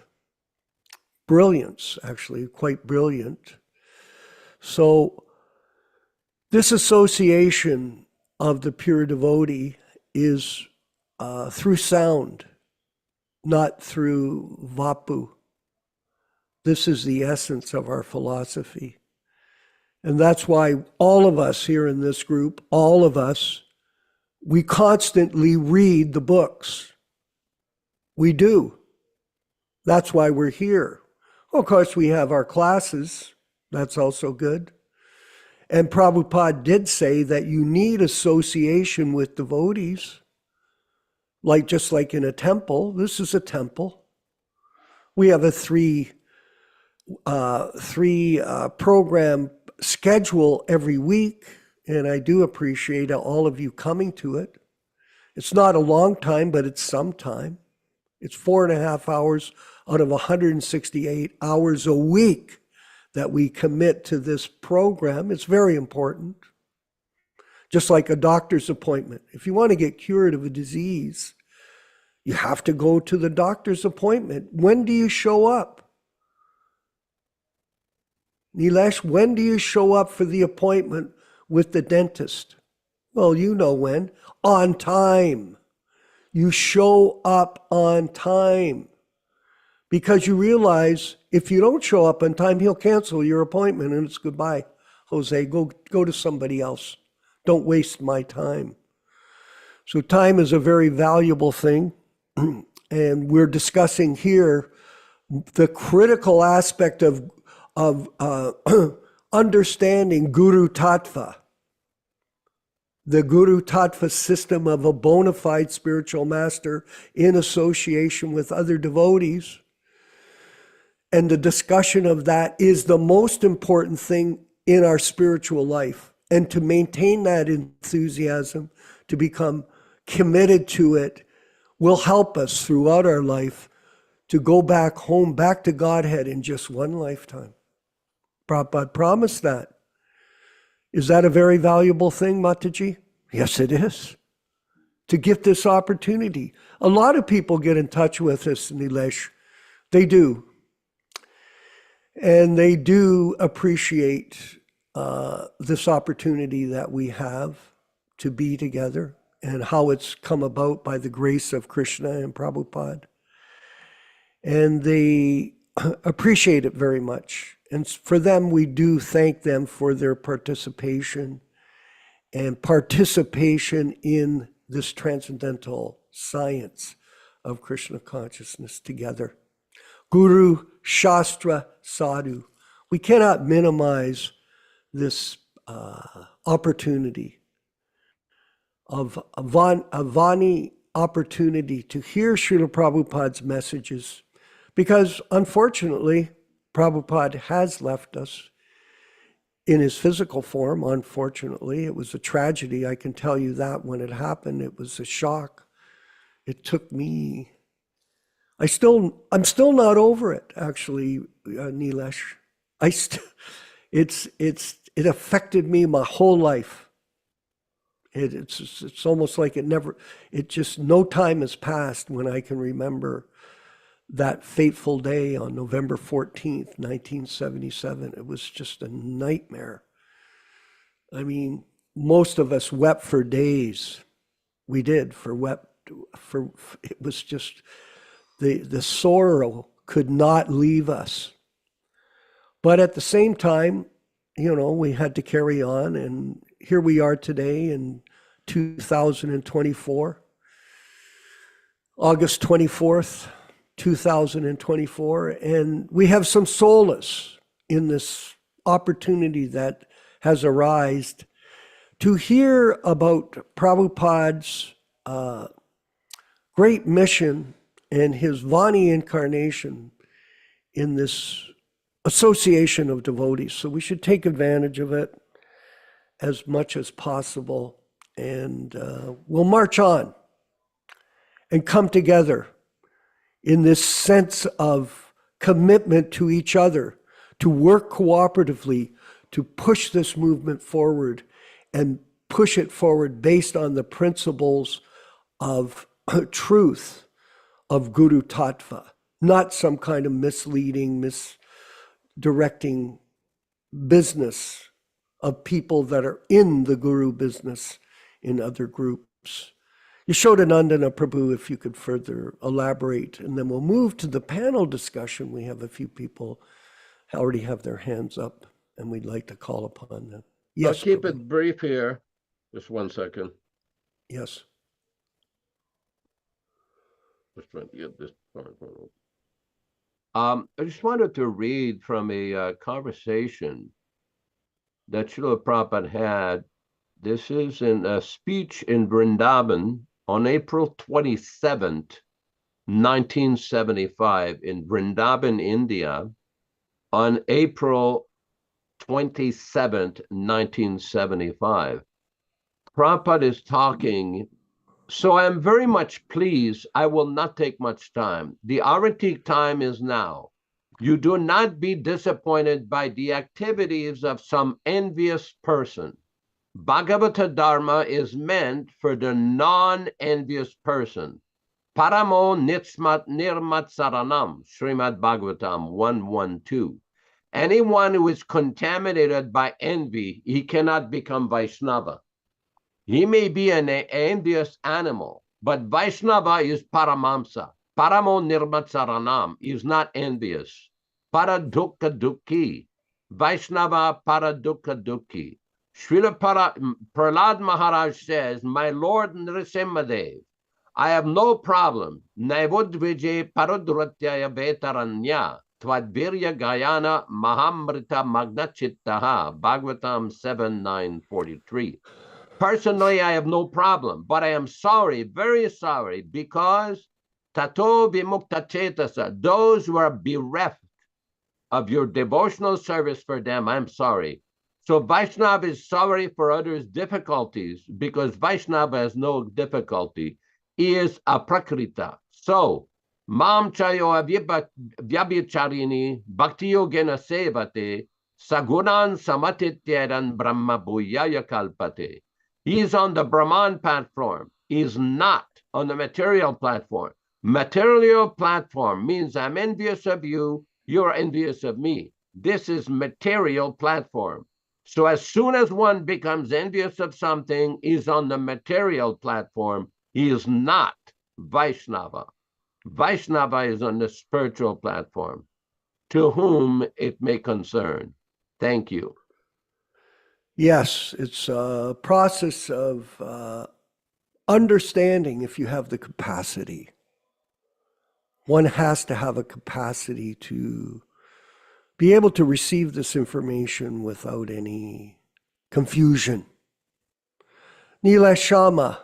brilliance, actually, quite brilliant. So this association of the pure devotee is through sound, not through vapu. This is the essence of our philosophy. And that's why all of us here in this group, all of us, we constantly read the books. We do. That's why we're here. Well, of course, we have our classes. That's also good. And Prabhupada did say that you need association with devotees, just like in a temple. This is a temple. We have a three program schedule every week, and I do appreciate all of you coming to it. It's not a long time, but it's some time. It's 4.5 hours out of 168 hours a week that we commit to this program. It's very important. Just like a doctor's appointment. If you want to get cured of a disease, you have to go to the doctor's appointment. When do you show up? Nilesh, when do you show up for the appointment with the dentist? Well, you know when. On time. You show up on time. Because you realize if you don't show up on time, he'll cancel your appointment and it's goodbye. Jose, go to somebody else. Don't waste my time. So time is a very valuable thing. And we're discussing here the critical aspect of understanding Guru Tattva, the Guru Tattva system of a bona fide spiritual master in association with other devotees. And the discussion of that is the most important thing in our spiritual life. And to maintain that enthusiasm, to become committed to it, will help us throughout our life to go back home, back to Godhead in just one lifetime. Prabhupada promised that. Is that a very valuable thing, Mataji? Yes, it is. To get this opportunity. A lot of people get in touch with us, Nilesh. They do. And they do appreciate this opportunity that we have to be together and how it's come about by the grace of Krishna and Prabhupada. And they appreciate it very much. And for them, we do thank them for their participation and participation in this transcendental science of Krishna consciousness together. Guru, Shastra, Sadhu. We cannot minimize this opportunity of a Vani opportunity to hear Srila Prabhupada's messages, because unfortunately, Prabhupada has left us in his physical form, unfortunately. It was a tragedy, I can tell you that. When it happened, it was a shock. It took me, I'm still not over it, actually, Nilesh. It affected me my whole life. It's almost like no time has passed when I can remember that fateful day on November 14th, 1977. It was just a nightmare. I mean, most of us wept for days. We did, it was just, the sorrow could not leave us. But at the same time, we had to carry on, and here we are today in 2024, August 24th, 2024, and we have some solace in this opportunity that has arisen to hear about Prabhupada's great mission and his Vani incarnation in this association of devotees. So we should take advantage of it as much as possible, and we'll march on and come together in this sense of commitment to each other, to work cooperatively, to push this movement forward, and push it forward based on the principles of truth, of Guru Tattva, not some kind of misleading, misdirecting business of people that are in the Guru business in other groups. Yaśodā-nandana Prabhu, if you could further elaborate, and then we'll move to the panel discussion. We have a few people already have their hands up, and we'd like to call upon them. Yes, I'll keep Prabhu. it brief here. Just 1 second. Yes. Just trying to get this part. I just wanted to read from a conversation that Srila Prabhupada had. This is in a speech in Vrindavan on April 27th, 1975, in Vrindavan, India, on April 27th, 1975. Prabhupada is talking. So I am very much pleased. I will not take much time. The Aratik time is now. You do not be disappointed by the activities of some envious person. Bhagavata Dharma is meant for the non-envious person. Paramo nitsmat nirmat saranam, Srimad Bhagavatam 112. Anyone who is contaminated by envy, he cannot become Vaishnava. He may be an envious animal, but Vaishnava is Paramamsa. Paramo nirmatsaranam is not envious. Paradukka dukki. Vaishnava paradukka dukki. Srila Prahlad Maharaj says, my Lord Nrisimhadev, I have no problem. Naivudvije paraduratyaya vetaranya. Twadvirya Gayana Mahamrita Magnachittaha. Bhagavatam 7:943. Personally, I have no problem, but I am sorry, very sorry, because tato vimukta cetasa, those who are bereft of your devotional service for them, I'm sorry. So Vaishnava is sorry for others' difficulties because Vaishnava has no difficulty. He is aprakrita. So, mam chayo vyabhicharini bhakti yogena sevate sagunan samatityadan brahma bhuyaya kalpate. He is on the Brahman platform. He is not on the material platform. Material platform means I'm envious of you, you're envious of me. This is material platform. So as soon as one becomes envious of something, he's on the material platform. He is not Vaishnava. Vaishnava is on the spiritual platform, to whom it may concern. Thank you. Yes, it's a process of understanding if you have the capacity. One has to have a capacity to be able to receive this information without any confusion. Neela Shama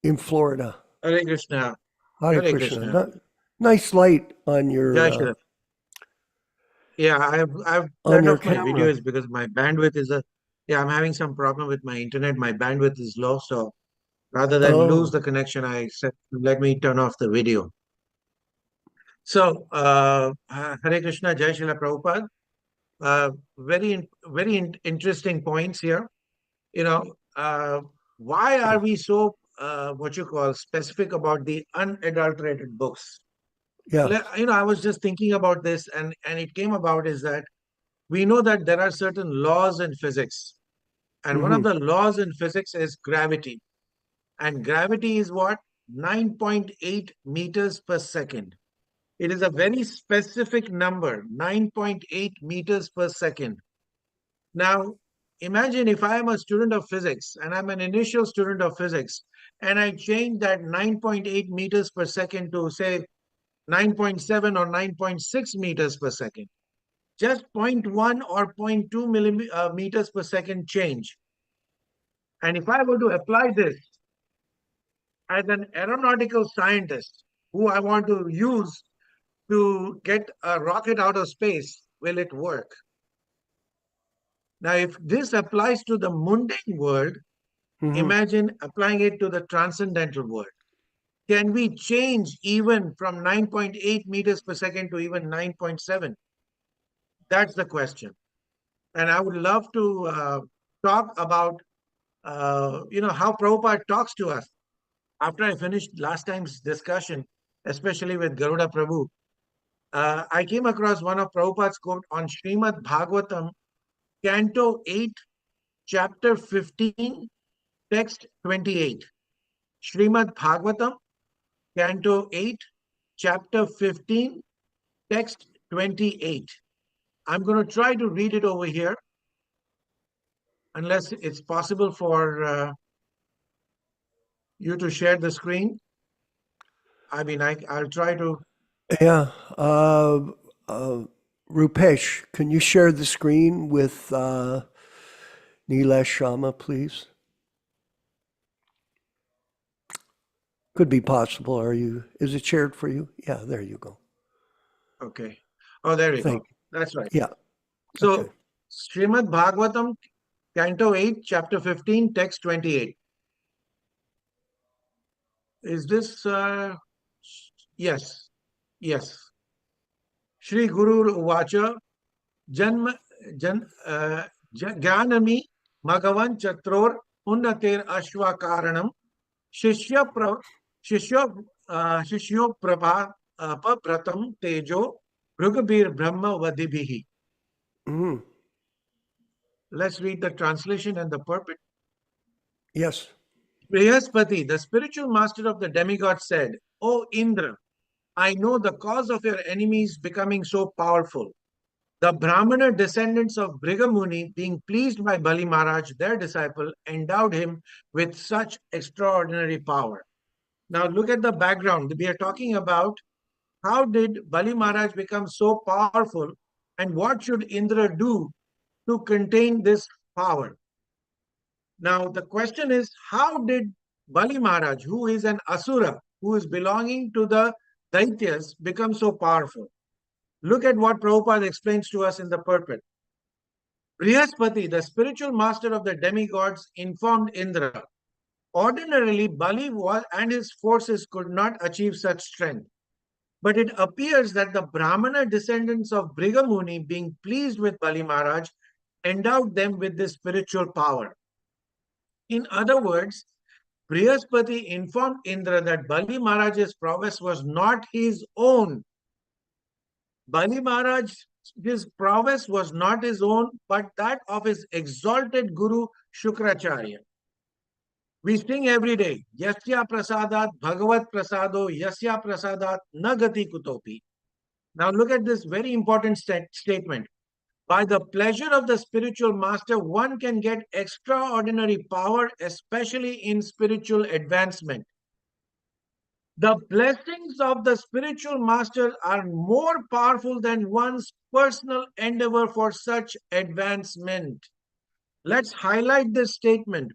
in Florida. Hare Krishna. Hare Krishna. Nice light on your... Yeah, I've turned off my videos because my bandwidth is I'm having some problem with my internet. My bandwidth is low, so rather than lose the connection, I said, let me turn off the video. So, Hare Krishna, Jai Srila Prabhupada. Very interesting points here. why are we so, specific about the unadulterated books? Yeah. I was just thinking about this, and it came about is that we know that there are certain laws in physics. And one of the laws in physics is gravity. And gravity is what? 9.8 meters per second. It is a very specific number, 9.8 meters per second. Now, imagine if I am a student of physics and I'm an initial student of physics, and I change that 9.8 meters per second to, say, 9.7 or 9.6 meters per second. Just 0.1 or 0.2 meters per second change. And if I were to apply this as an aeronautical scientist who I want to use to get a rocket out of space, will it work? Now, if this applies to the mundane world, imagine applying it to the transcendental world. Can we change even from 9.8 meters per second to even 9.7? That's the question. And I would love to talk about, how Prabhupada talks to us. After I finished last time's discussion, especially with Garuda Prabhu, I came across one of Prabhupada's quote on Srimad Bhagavatam, Canto 8, Chapter 15, Text 28. Srimad Bhagavatam, Canto 8, Chapter 15, Text 28. I'm going to try to read it over here, unless it's possible for you to share the screen. I mean, I'll try to. Yeah. Rupesh, can you share the screen with Nilesh Shama, please? Could be possible. Is it shared for you? Yeah, there you go. Okay. Oh, there you go. That's right. Yeah. So, okay. Srimad Bhagavatam, Canto 8, Chapter 15, Text 28. Is this? Yes. Yes. Shri Guru Uvacha, Jnanami Magavan Chatror Unnatir Ashva Karanam Shishyo Prabha Pratam Tejo Brugabir Brahma Vadibihi. Let's read the translation and the purport. Yes. Brihaspati, the spiritual master of the demigod, said, O Indra, I know the cause of your enemies becoming so powerful. The Brahmana descendants of Brigamuni, being pleased by Bali Maharaj, their disciple, endowed him with such extraordinary power. Now look at the background. We are talking about how did Bali Maharaj become so powerful, and what should Indra do to contain this power? Now the question is, how did Bali Maharaj, who is an Asura, who is belonging to the Daityas, become so powerful? Look at what Prabhupada explains to us in the purport. Brihaspati, the spiritual master of the demigods, informed Indra, ordinarily Bali and his forces could not achieve such strength. But it appears that the Brahmana descendants of Brigamuni, being pleased with Bali Maharaj, endowed them with this spiritual power. In other words, Brihaspati informed Indra that Bali Maharaj's prowess was not his own. Bali Maharaj's prowess was not his own, but that of his exalted Guru Shukracharya. We sing every day, Yasya Prasadat Bhagavat Prasado Yasya Prasadat Nagati Kutopi. Now look at this very important statement. By the pleasure of the spiritual master, one can get extraordinary power, especially in spiritual advancement. The blessings of the spiritual master are more powerful than one's personal endeavor for such advancement. Let's highlight this statement.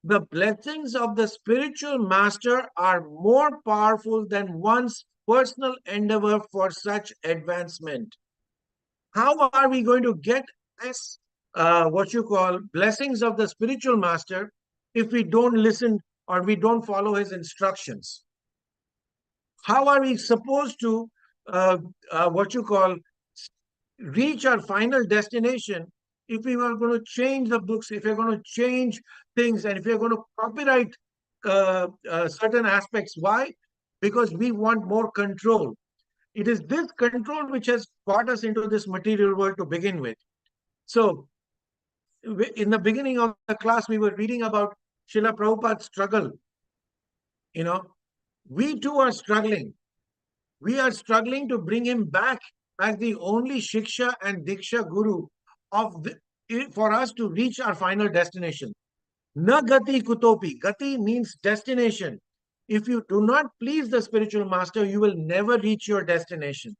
The blessings of the spiritual master are more powerful than one's personal endeavor for such advancement. How are we going to get this, blessings of the spiritual master if we don't listen or we don't follow his instructions? How are we supposed to, reach our final destination if we were going to change the books, if we're going to change things, and if we're going to copyright certain aspects. Why? Because we want more control. It is this control which has got us into this material world to begin with. So, in the beginning of the class, we were reading about Srila Prabhupada's struggle. You know, we too are struggling. We are struggling to bring him back as the only Shiksha and Diksha Guru for us to reach our final destination. Na gati kutopi. Gati means destination. If you do not please the spiritual master, you will never reach your destination.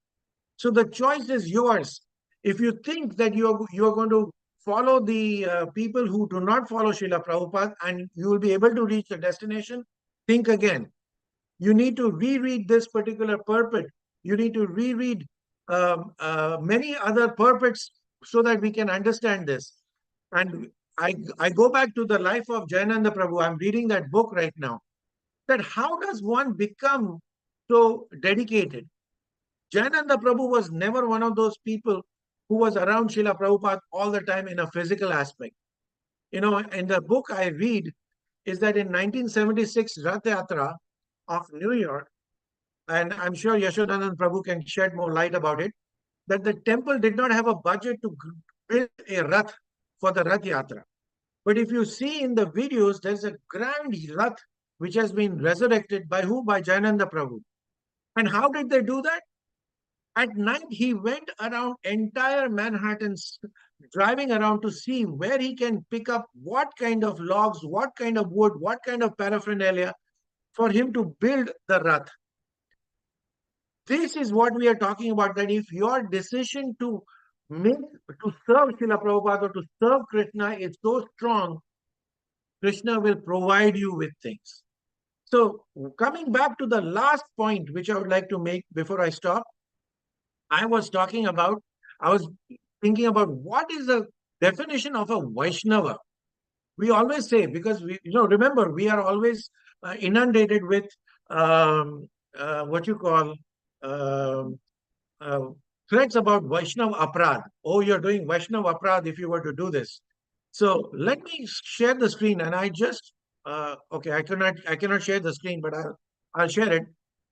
So the choice is yours. If you think that you are going to follow the people who do not follow Srila Prabhupada and you will be able to reach the destination, think again. You need to reread this particular purport. You need to reread many other purports so that we can understand this. And I go back to the life of Jayananda Prabhu. I'm reading that book right now. That how does one become so dedicated? Jayananda Prabhu was never one of those people who was around Srila Prabhupada all the time in a physical aspect. You know, in the book I read is that in 1976 Rath Yatra of New York, and I'm sure Yaśodā-nandana Prabhu can shed more light about it, that the temple did not have a budget to build a Rath for the Rath Yatra. But if you see in the videos, there's a grand Rath which has been resurrected by who? By Jayananda Prabhu. And how did they do that? At night, he went around entire Manhattan, driving around to see where he can pick up what kind of logs, what kind of wood, what kind of paraphernalia for him to build the Rath. This is what we are talking about, that if your decision to serve Srila Prabhupada or to serve Krishna is so strong, Krishna will provide you with things. So coming back to the last point, which I would like to make before I stop, I was thinking about what is the definition of a Vaishnava. We always say, because remember, we are always inundated with what you call threats about Vaishnava Aprad. Oh, you're doing Vaishnava Aprad if you were to do this. So let me share the screen, and I just okay, I cannot share the screen, but I'll share it.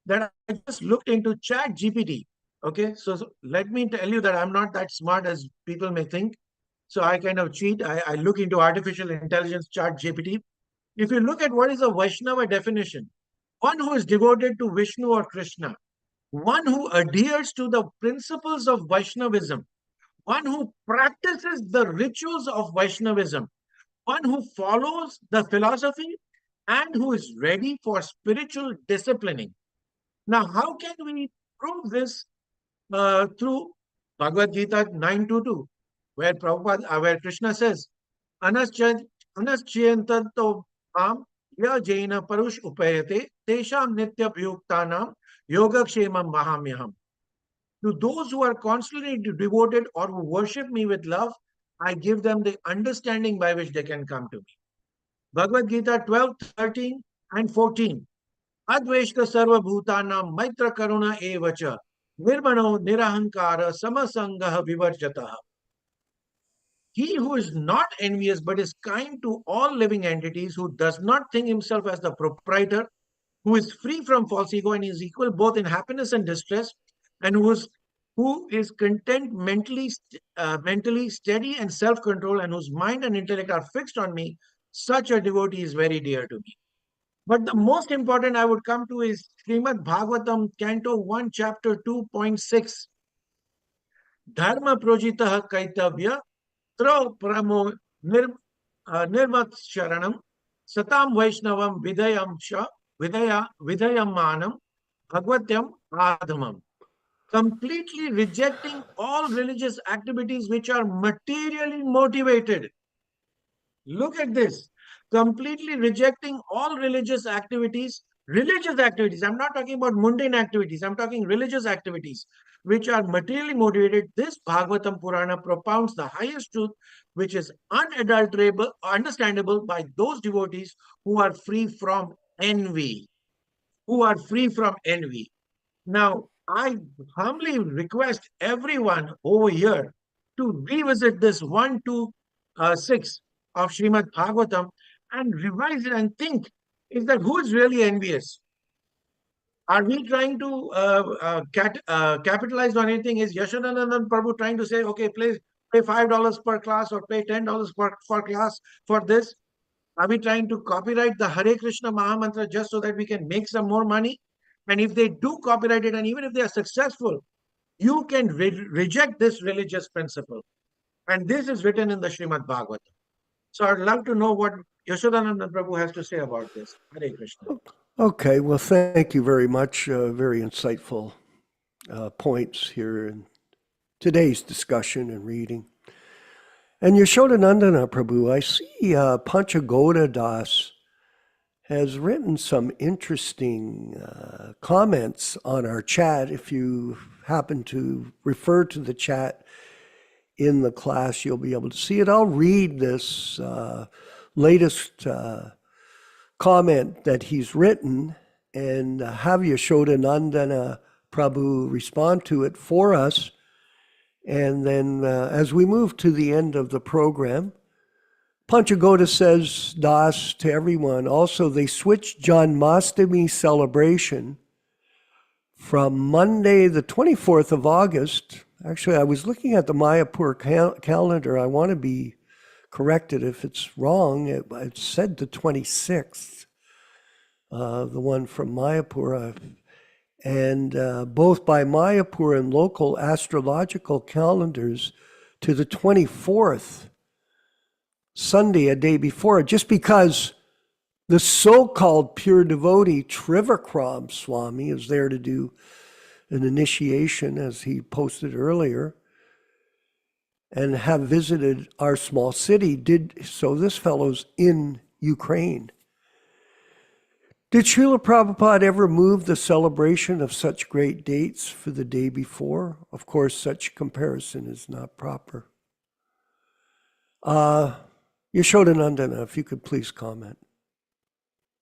That I just looked into Chat GPT. Okay, so let me tell you that I'm not that smart as people may think. So I kind of cheat. I look into artificial intelligence, Chat GPT. If you look at what is a Vaishnava definition, one who is devoted to Vishnu or Krishna, one who adheres to the principles of Vaishnavism, one who practices the rituals of Vaishnavism, one who follows the philosophy and who is ready for spiritual disciplining. Now, how can we prove this? Through Bhagavad-gītā 9.2.2, where Krishna says, Anaschyantanto mam ya jaina parush upayate tesham nitya bhyuktanam yogakshemam mahamyaham. To those who are constantly devoted or who worship me with love, I give them the understanding by which they can come to me. Bhagavad-gītā 12:13 and 14. Adveshta sarva bhutanam maitra karuna evacha nirmano nirahankara samasangaha vivarjataha. He who is not envious but is kind to all living entities, who does not think himself as the proprietor, who is free from false ego and is equal both in happiness and distress, and who is content, mentally steady and self-control, and whose mind and intellect are fixed on me, such a devotee is very dear to me. But the most important I would come to is Srimad Bhagavatam, Canto 1, Chapter 2.6. Dharma projitaha kaitavya tra pramo nirmat sharanam satam vaishnavam vidayam manam bhagavatyam adhamam. Completely rejecting all religious activities which are materially motivated. Look at this. Completely rejecting all religious activities. I'm not talking about mundane activities. I'm talking religious activities which are materially motivated. This Bhagavatam Purana propounds the highest truth, which is unadulterable, understandable by those devotees who are free from envy. Now, I humbly request everyone over here to revisit this 1 to 6 of Srimad Bhagavatam and revise it and think, is that who is really envious? Are we trying to capitalize on anything? Is Yaśodā-nandana Prabhu trying to say, okay, please pay $5 per class or pay $10 per class for this? Are we trying to copyright the Hare Krishna Mahamantra just so that we can make some more money? And if they do copyright it, and even if they are successful, you can reject this religious principle. And this is written in the Srimad Bhagavatam. So I'd love to know what Yaśodā-nandana Prabhu has to say about this. Hare Krishna. Okay, well, thank you very much. Very insightful points here in today's discussion and reading. And Yaśodā-nandana Prabhu, I see Panchagoda Das has written some interesting comments on our chat. If you happen to refer to the chat in the class, you'll be able to see it. I'll read this latest comment that he's written and have Yaśodā-nandana Prabhu respond to it for us. And then as we move to the end of the program, Panchagoda says, Das, to everyone, also they switched Janmashtami celebration from Monday, the 24th of August. Actually, I was looking at the Mayapur calendar. I want to be corrected if it's wrong. It said the 26th, the one from Mayapur. And both by Mayapur and local astrological calendars to the 24th, Sunday, a day before, just because the so-called pure devotee Trivikram Swami is there to do an initiation, as he posted earlier, and have visited our small city. So this fellow's in Ukraine. Did Srila Prabhupada ever move the celebration of such great dates for the day before? Of course, such comparison is not proper. Yaśodā-nandana, if you could please comment.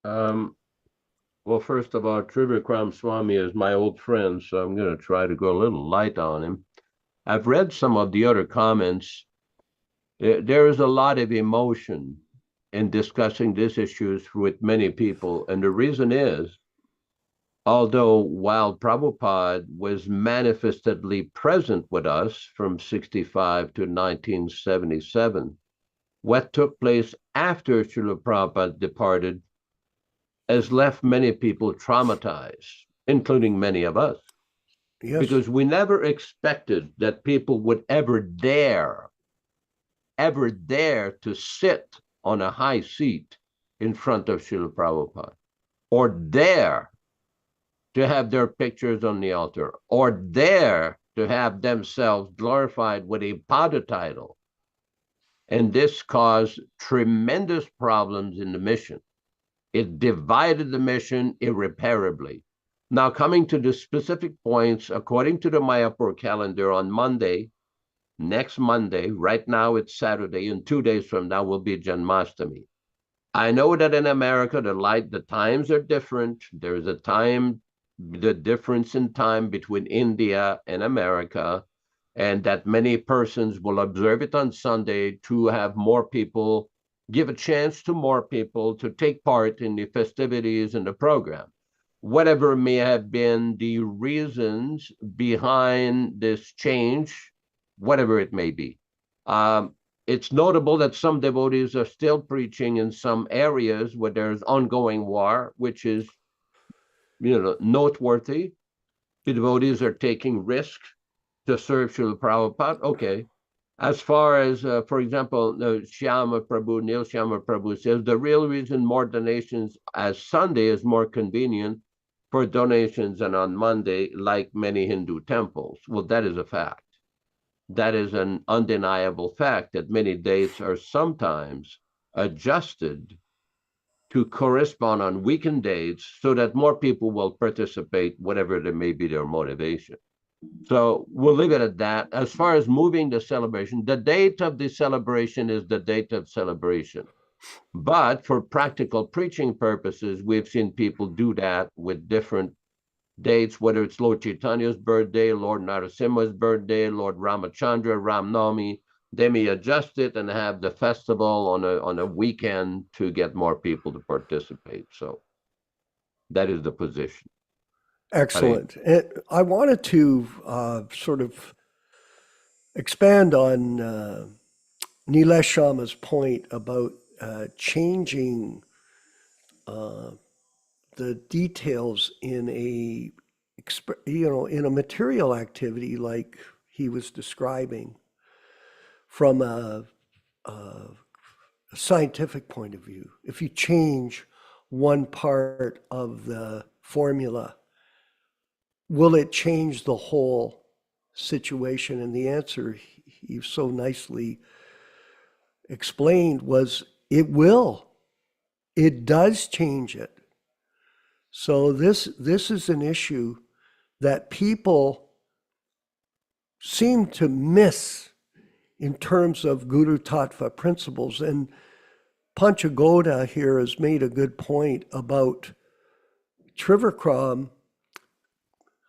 Well, first of all, Trivikram Swami is my old friend, so I'm going to try to go a little light on him. I've read some of the other comments. There is a lot of emotion in discussing these issues with many people. And the reason is, although while Prabhupada was manifestedly present with us from 65 to 1977, what took place after Srila Prabhupada departed has left many people traumatized, including many of us. Yes. Because we never expected that people would ever dare to sit on a high seat in front of Srila Prabhupada, or dare to have their pictures on the altar, or dare to have themselves glorified with a pada title. And this caused tremendous problems in the mission. It divided the mission irreparably. Now, coming to the specific points, according to the Mayapur calendar, on Monday, next Monday, right now it's Saturday, and 2 days from now will be Janmashtami. I know that in America, the times are different. There's the difference in time between India and America, and that many persons will observe it on Sunday to have more people, give a chance to more people to take part in the festivities and the program. Whatever may have been the reasons behind this change, whatever it may be. It's notable that some devotees are still preaching in some areas where there's ongoing war, which is, noteworthy. The devotees are taking risks to serve Srila Prabhupada. Okay. As far as, for example, Neil Shyama Prabhu says, the real reason more donations as Sunday is more convenient for donations than on Monday, like many Hindu temples. Well, that is a fact. That is an undeniable fact that many dates are sometimes adjusted to correspond on weekend dates so that more people will participate, whatever there may be their motivation. So we'll leave it at that. As far as moving the celebration, the date of the celebration is the date of celebration. But for practical preaching purposes, we've seen people do that with different dates, whether it's Lord Chaitanya's birthday, Lord Narasimha's birthday, Lord Ramachandra, Ram Navami. They may adjust it and have the festival on a weekend to get more people to participate. So that is the position. Excellent. And I wanted to sort of expand on Nilesh Sharma's point about changing the details in in a material activity like he was describing from a scientific point of view. If you change one part of the formula, will it change the whole situation? And the answer he so nicely explained was, it will. It does change it. So this is an issue that people seem to miss in terms of Guru Tattva principles. And Panchagoda here has made a good point about Trivikram.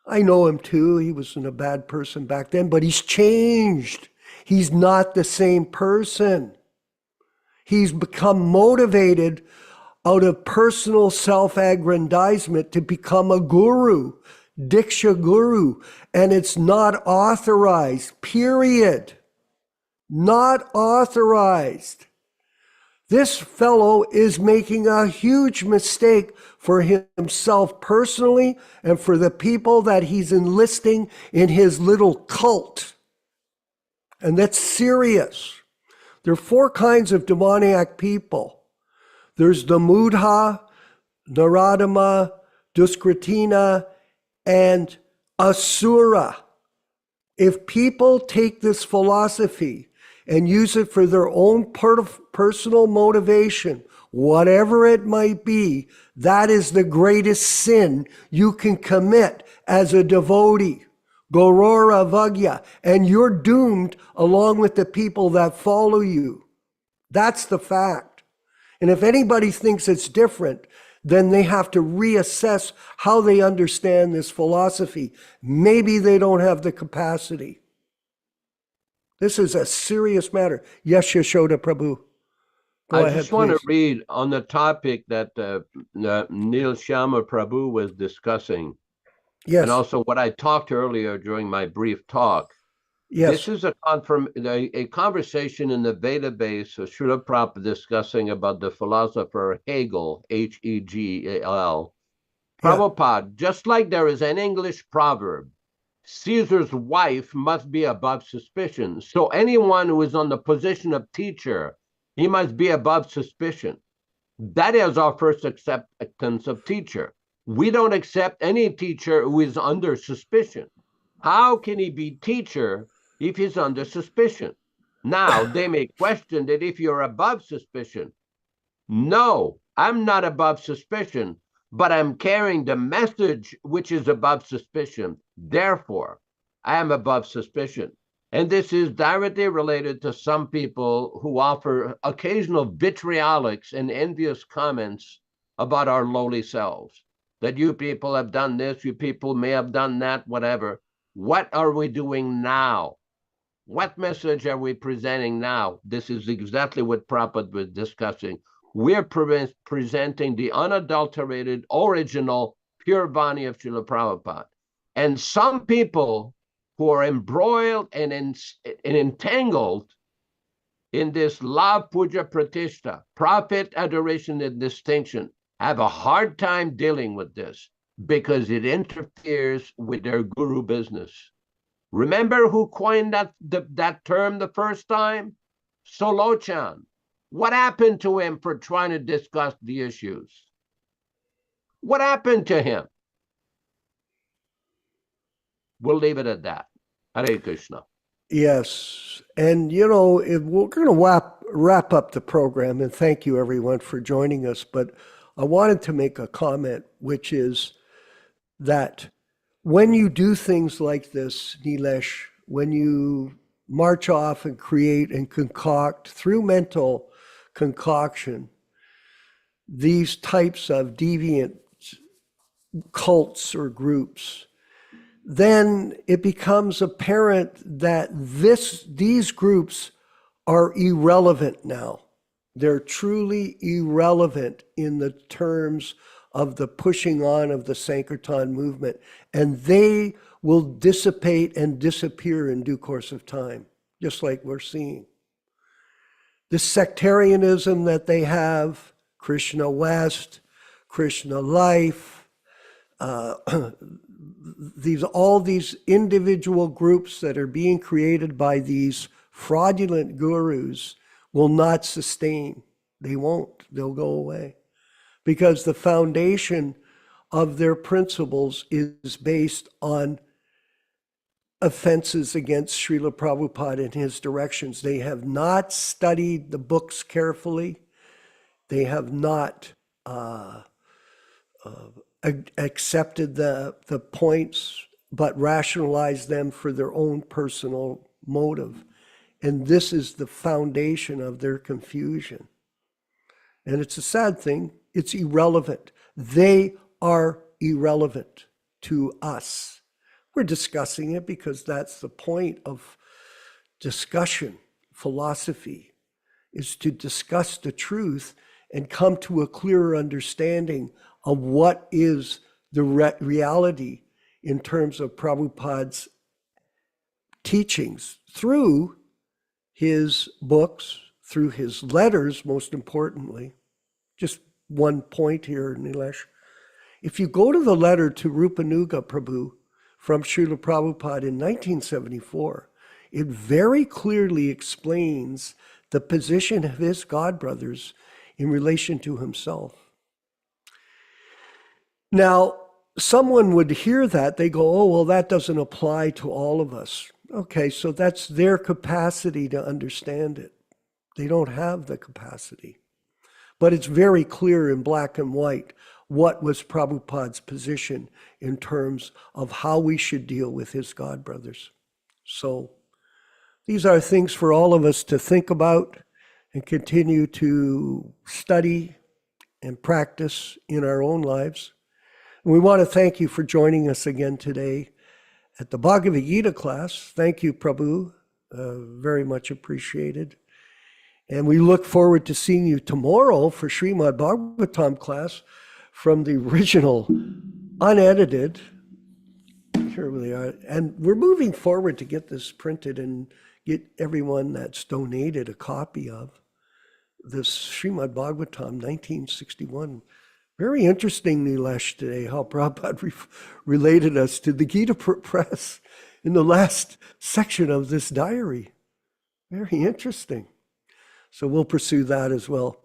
I know him too. He wasn't a bad person back then, but he's changed. He's not the same person. He's become motivated out of personal self-aggrandizement to become a guru, Diksha guru, and it's not authorized, period. Not authorized. This fellow is making a huge mistake for himself personally and for the people that he's enlisting in his little cult. And that's serious. There are 4 kinds of demoniac people. There's the Mudha, Naradama, Duskritina, and Asura. If people take this philosophy and use it for their own personal motivation, whatever it might be, that is the greatest sin you can commit as a devotee. Gorora Vagya, and you're doomed along with the people that follow you. That's the fact. And if anybody thinks it's different, then they have to reassess how they understand this philosophy. Maybe they don't have the capacity. This is a serious matter. Yes, Yaśodā Prabhu. Go ahead, I just want to please. read on the topic that Neil Sharma Prabhu was discussing. Yes. And also what I talked earlier during my brief talk. Yes. This is a conversation in the Veda base of Srila Prabhupada discussing about the philosopher Hegel, Hegel. Prabhupada, just like there is an English proverb, Caesar's wife must be above suspicion. So anyone who is on the position of teacher, he must be above suspicion. That is our first acceptance of teacher. We don't accept any teacher who is under suspicion. How can he be teacher if he's under suspicion? Now, they may question that if you're above suspicion. No, I'm not above suspicion, but I'm carrying the message which is above suspicion. Therefore, I am above suspicion. And this is directly related to some people who offer occasional vitriolics and envious comments about our lowly selves. That you people have done this, you people may have done that, whatever. What are we doing now? What message are we presenting now? This is exactly what Prabhupada was discussing. We're presenting the unadulterated, original, pure Vani of Srila Prabhupada. And some people who are embroiled and entangled in this love, puja, pratishtha, profit, adoration, and distinction, have a hard time dealing with this because it interferes with their guru business. Remember who coined that term the first time? Solochan. What happened to him for trying to discuss the issues? What happened to him? We'll leave it at that. Hare Krishna. Yes. And, we're going to wrap up the program, and thank you, everyone, for joining us. But I wanted to make a comment, which is that when you do things like this, Nilesh, when you march off and create and concoct through mental concoction these types of deviant cults or groups, then it becomes apparent that these groups are irrelevant now. They're truly irrelevant in the terms of the pushing on of the Sankirtan movement, and they will dissipate and disappear in due course of time, just like we're seeing. The sectarianism that they have, Krishna West, Krishna Life, all these individual groups that are being created by these fraudulent gurus will not sustain. They won't. They'll go away. Because the foundation of their principles is based on offenses against Srila Prabhupada and his directions. They have not studied the books carefully. They have not accepted the points, but rationalized them for their own personal motive. And this is the foundation of their confusion. And it's a sad thing. It's irrelevant. They are irrelevant to us. We're discussing it because that's the point of discussion. Philosophy is to discuss the truth and come to a clearer understanding of what is the reality in terms of Prabhupada's teachings through his books, through his letters, most importantly. Just one point here, Nilesh. If you go to the letter to Rupanuga Prabhu from Srila Prabhupada in 1974, it very clearly explains the position of his godbrothers in relation to himself. Now, someone would hear that, they go, oh, well, that doesn't apply to all of us. Okay, so that's their capacity to understand it. They don't have the capacity. But it's very clear in black and white what was Prabhupada's position in terms of how we should deal with his godbrothers. So these are things for all of us to think about and continue to study and practice in our own lives. And we want to thank you for joining us again today at the Bhagavad-gītā class. Thank you, Prabhu. Very much appreciated. And we look forward to seeing you tomorrow for Srimad Bhagavatam class from the original, unedited. Here we are. And we're moving forward to get this printed and get everyone that's donated a copy of this Srimad Bhagavatam 1961. Very interesting, Nilesh, today, how Prabhupada related us to the Gita Press in the last section of this diary. Very interesting. So we'll pursue that as well.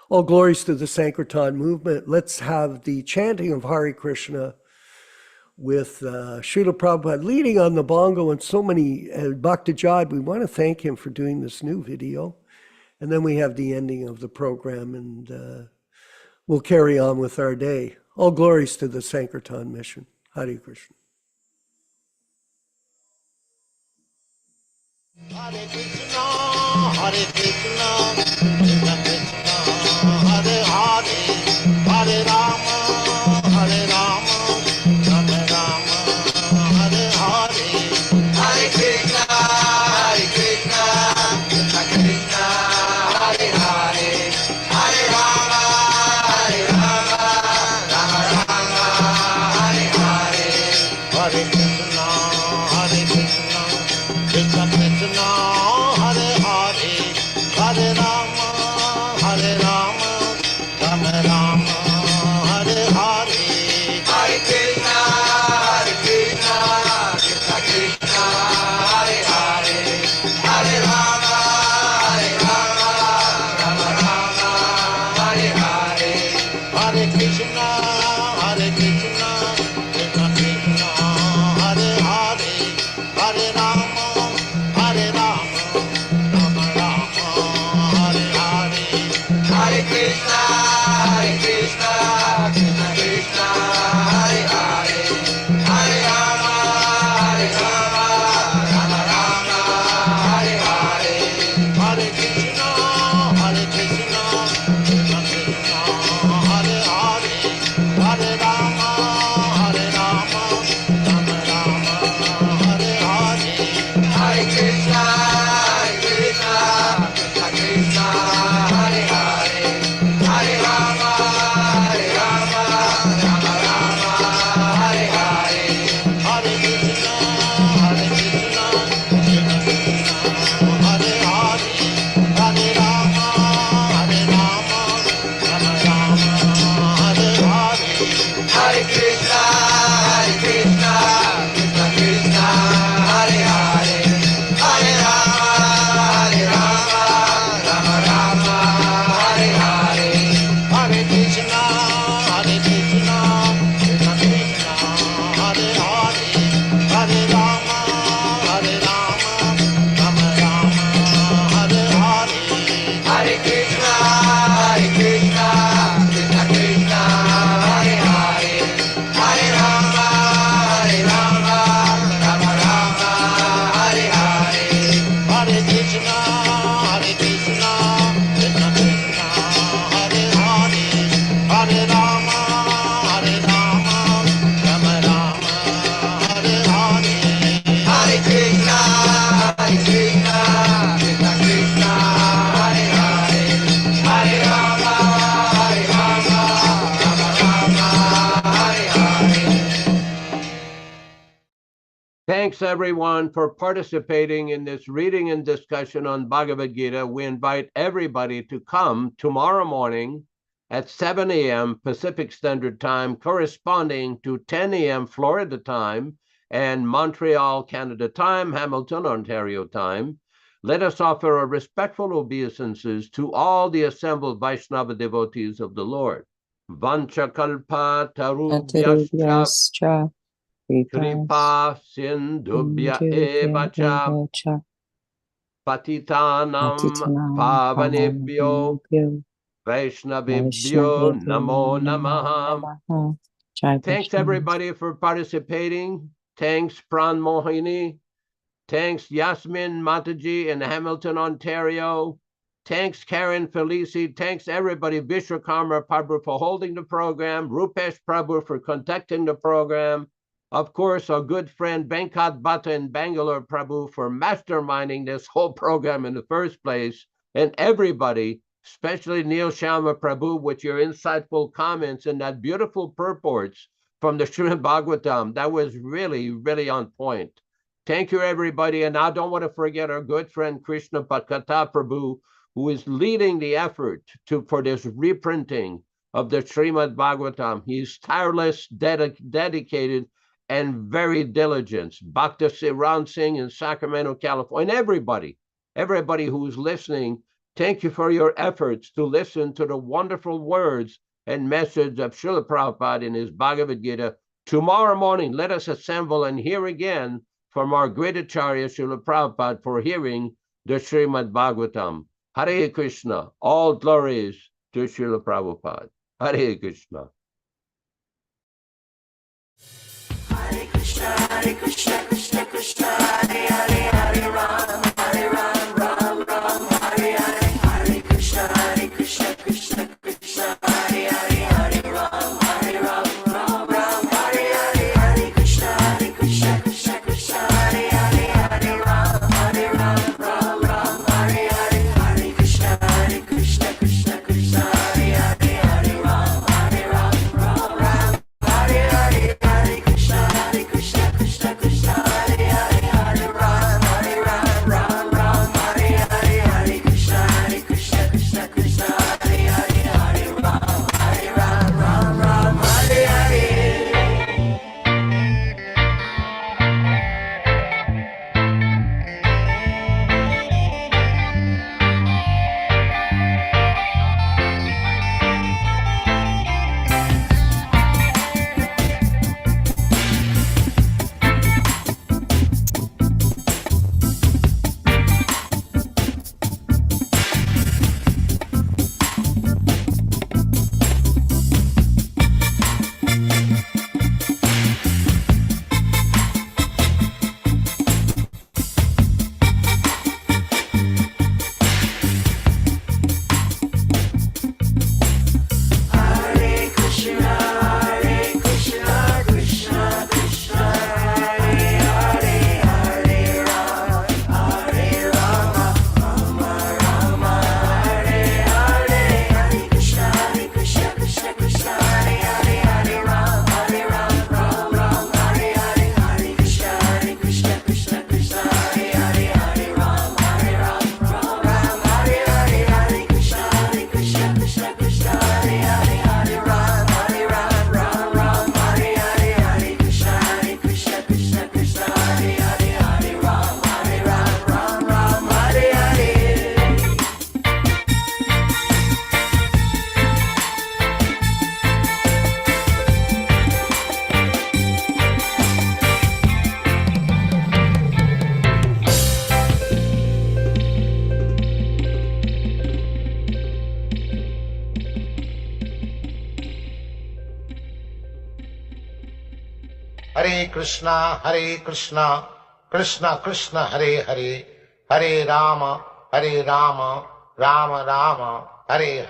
All glories to the Sankirtan movement. Let's have the chanting of Hare Krishna with Srila Prabhupada leading on the bongo and so many, Bhaktijad. We want to thank him for doing this new video. And then we have the ending of the program, and we'll carry on with our day. All glories to the Sankirtan mission. Hare Krishna. Hare Krishna, Hare Krishna, Krishna Krishna, Hare Hare, Hare Rama, Hare Rama, Rama Rama, Hare Hare. Hare Krishna, Hare Krishna, Krishna Krishna, Hare Hare, Hare Rama, Hare Rama, Rama Rama, Hare Hare. Hare Krishna, Hare Krishna, Krishna Krishna, Hare Hare, Hare Rama, Hare Rama, Rama Rama, Hare Hare. Hare Krishna, Hare Krishna, Krishna Krishna, Hare Hare, Hare Rama, Hare Rama, Rama Rama, Hare Hare. Hare Krishna, Hare Krishna, Krishna Krishna, Hare Hare, Hare Rama, Hare Rama, thanks everyone for participating in this reading and discussion on Bhagavad-gītā. We invite everybody to come tomorrow morning at 7 a.m. Pacific Standard Time, corresponding to 10 a.m. Florida time and Montreal, Canada time, Hamilton, Ontario time. Let us offer our respectful obeisances to all the assembled Vaishnava devotees of the Lord. Vanchakalpa tarubhyascha kripa sindubhya evacha patitanam pavanebhyo Vaishnavibhyo namo namaha. Thanks everybody for participating. Thanks Pran Mohini. Thanks Yasmin Mataji in Hamilton, Ontario. Thanks Karen Felici. Thanks everybody. Vishwakarma Prabhu for holding the program. Rupesh Prabhu for conducting the program. Of course, our good friend Venkat Bhatta in Bangalore Prabhu for masterminding this whole program in the first place. And everybody, especially Neil Sharma Prabhu, with your insightful comments and that beautiful purports from the Srimad Bhagavatam. That was really, really on point. Thank you, everybody. And I don't want to forget our good friend Krishna Patkata Prabhu, who is leading the effort for this reprinting of the Srimad Bhagavatam. He's tireless, dedicated, and very diligent. Bhakta Siran Singh in Sacramento, California, and everybody who's listening, thank you for your efforts to listen to the wonderful words and message of Srila Prabhupada in his Bhagavad-gītā. Tomorrow morning, let us assemble and hear again from our great Acharya Srila Prabhupada for hearing the Srimad Bhagavatam. Hare Krishna, all glories to Srila Prabhupada. Hare Krishna. Hare Krishna, Krishna Krishna, Hare Hare, Hare Rama, Ram Ram, Hare Hare. Hare Krishna, Krishna Krishna, Hare Hare, Hare Ram, Ram Ram, Hare Hare. Hare Krishna, Krishna, Hare Hare, Hare Ram, Ram Ram, Hare Hare. Hare Krishna, Krishna Krishna, Hare Hare, Hare Ram, Ram Hare Hare. Hare Krishna, Krishna Krishna, Hare Hare, Hare Ram, Ram Hare Hare. Hare Krishna, Krishna Krishna, Hare Hare, Hare Ram, Ram Hare Hare. Hare Krishna, Krishna Krishna, Hare Hare, Hare Rama, Rama Hare Hare. Hare Krishna, Krishna Hare Hare, Hare Ram, Ram Hare Hare. Hare Krishna, Krishna Hare Hare, Hare Ram, Ram Hare Hare. Hare Krishna, Krishna Hare Hare, Hare Ram, Ram Hare Hare. Hare Krishna, Krishna Hare Hare, Hare Ram, Ram Hare Hare. Hare Krishna, Krishna Krishna, Hare Hare, Hare Rama, Rama Rama, Hare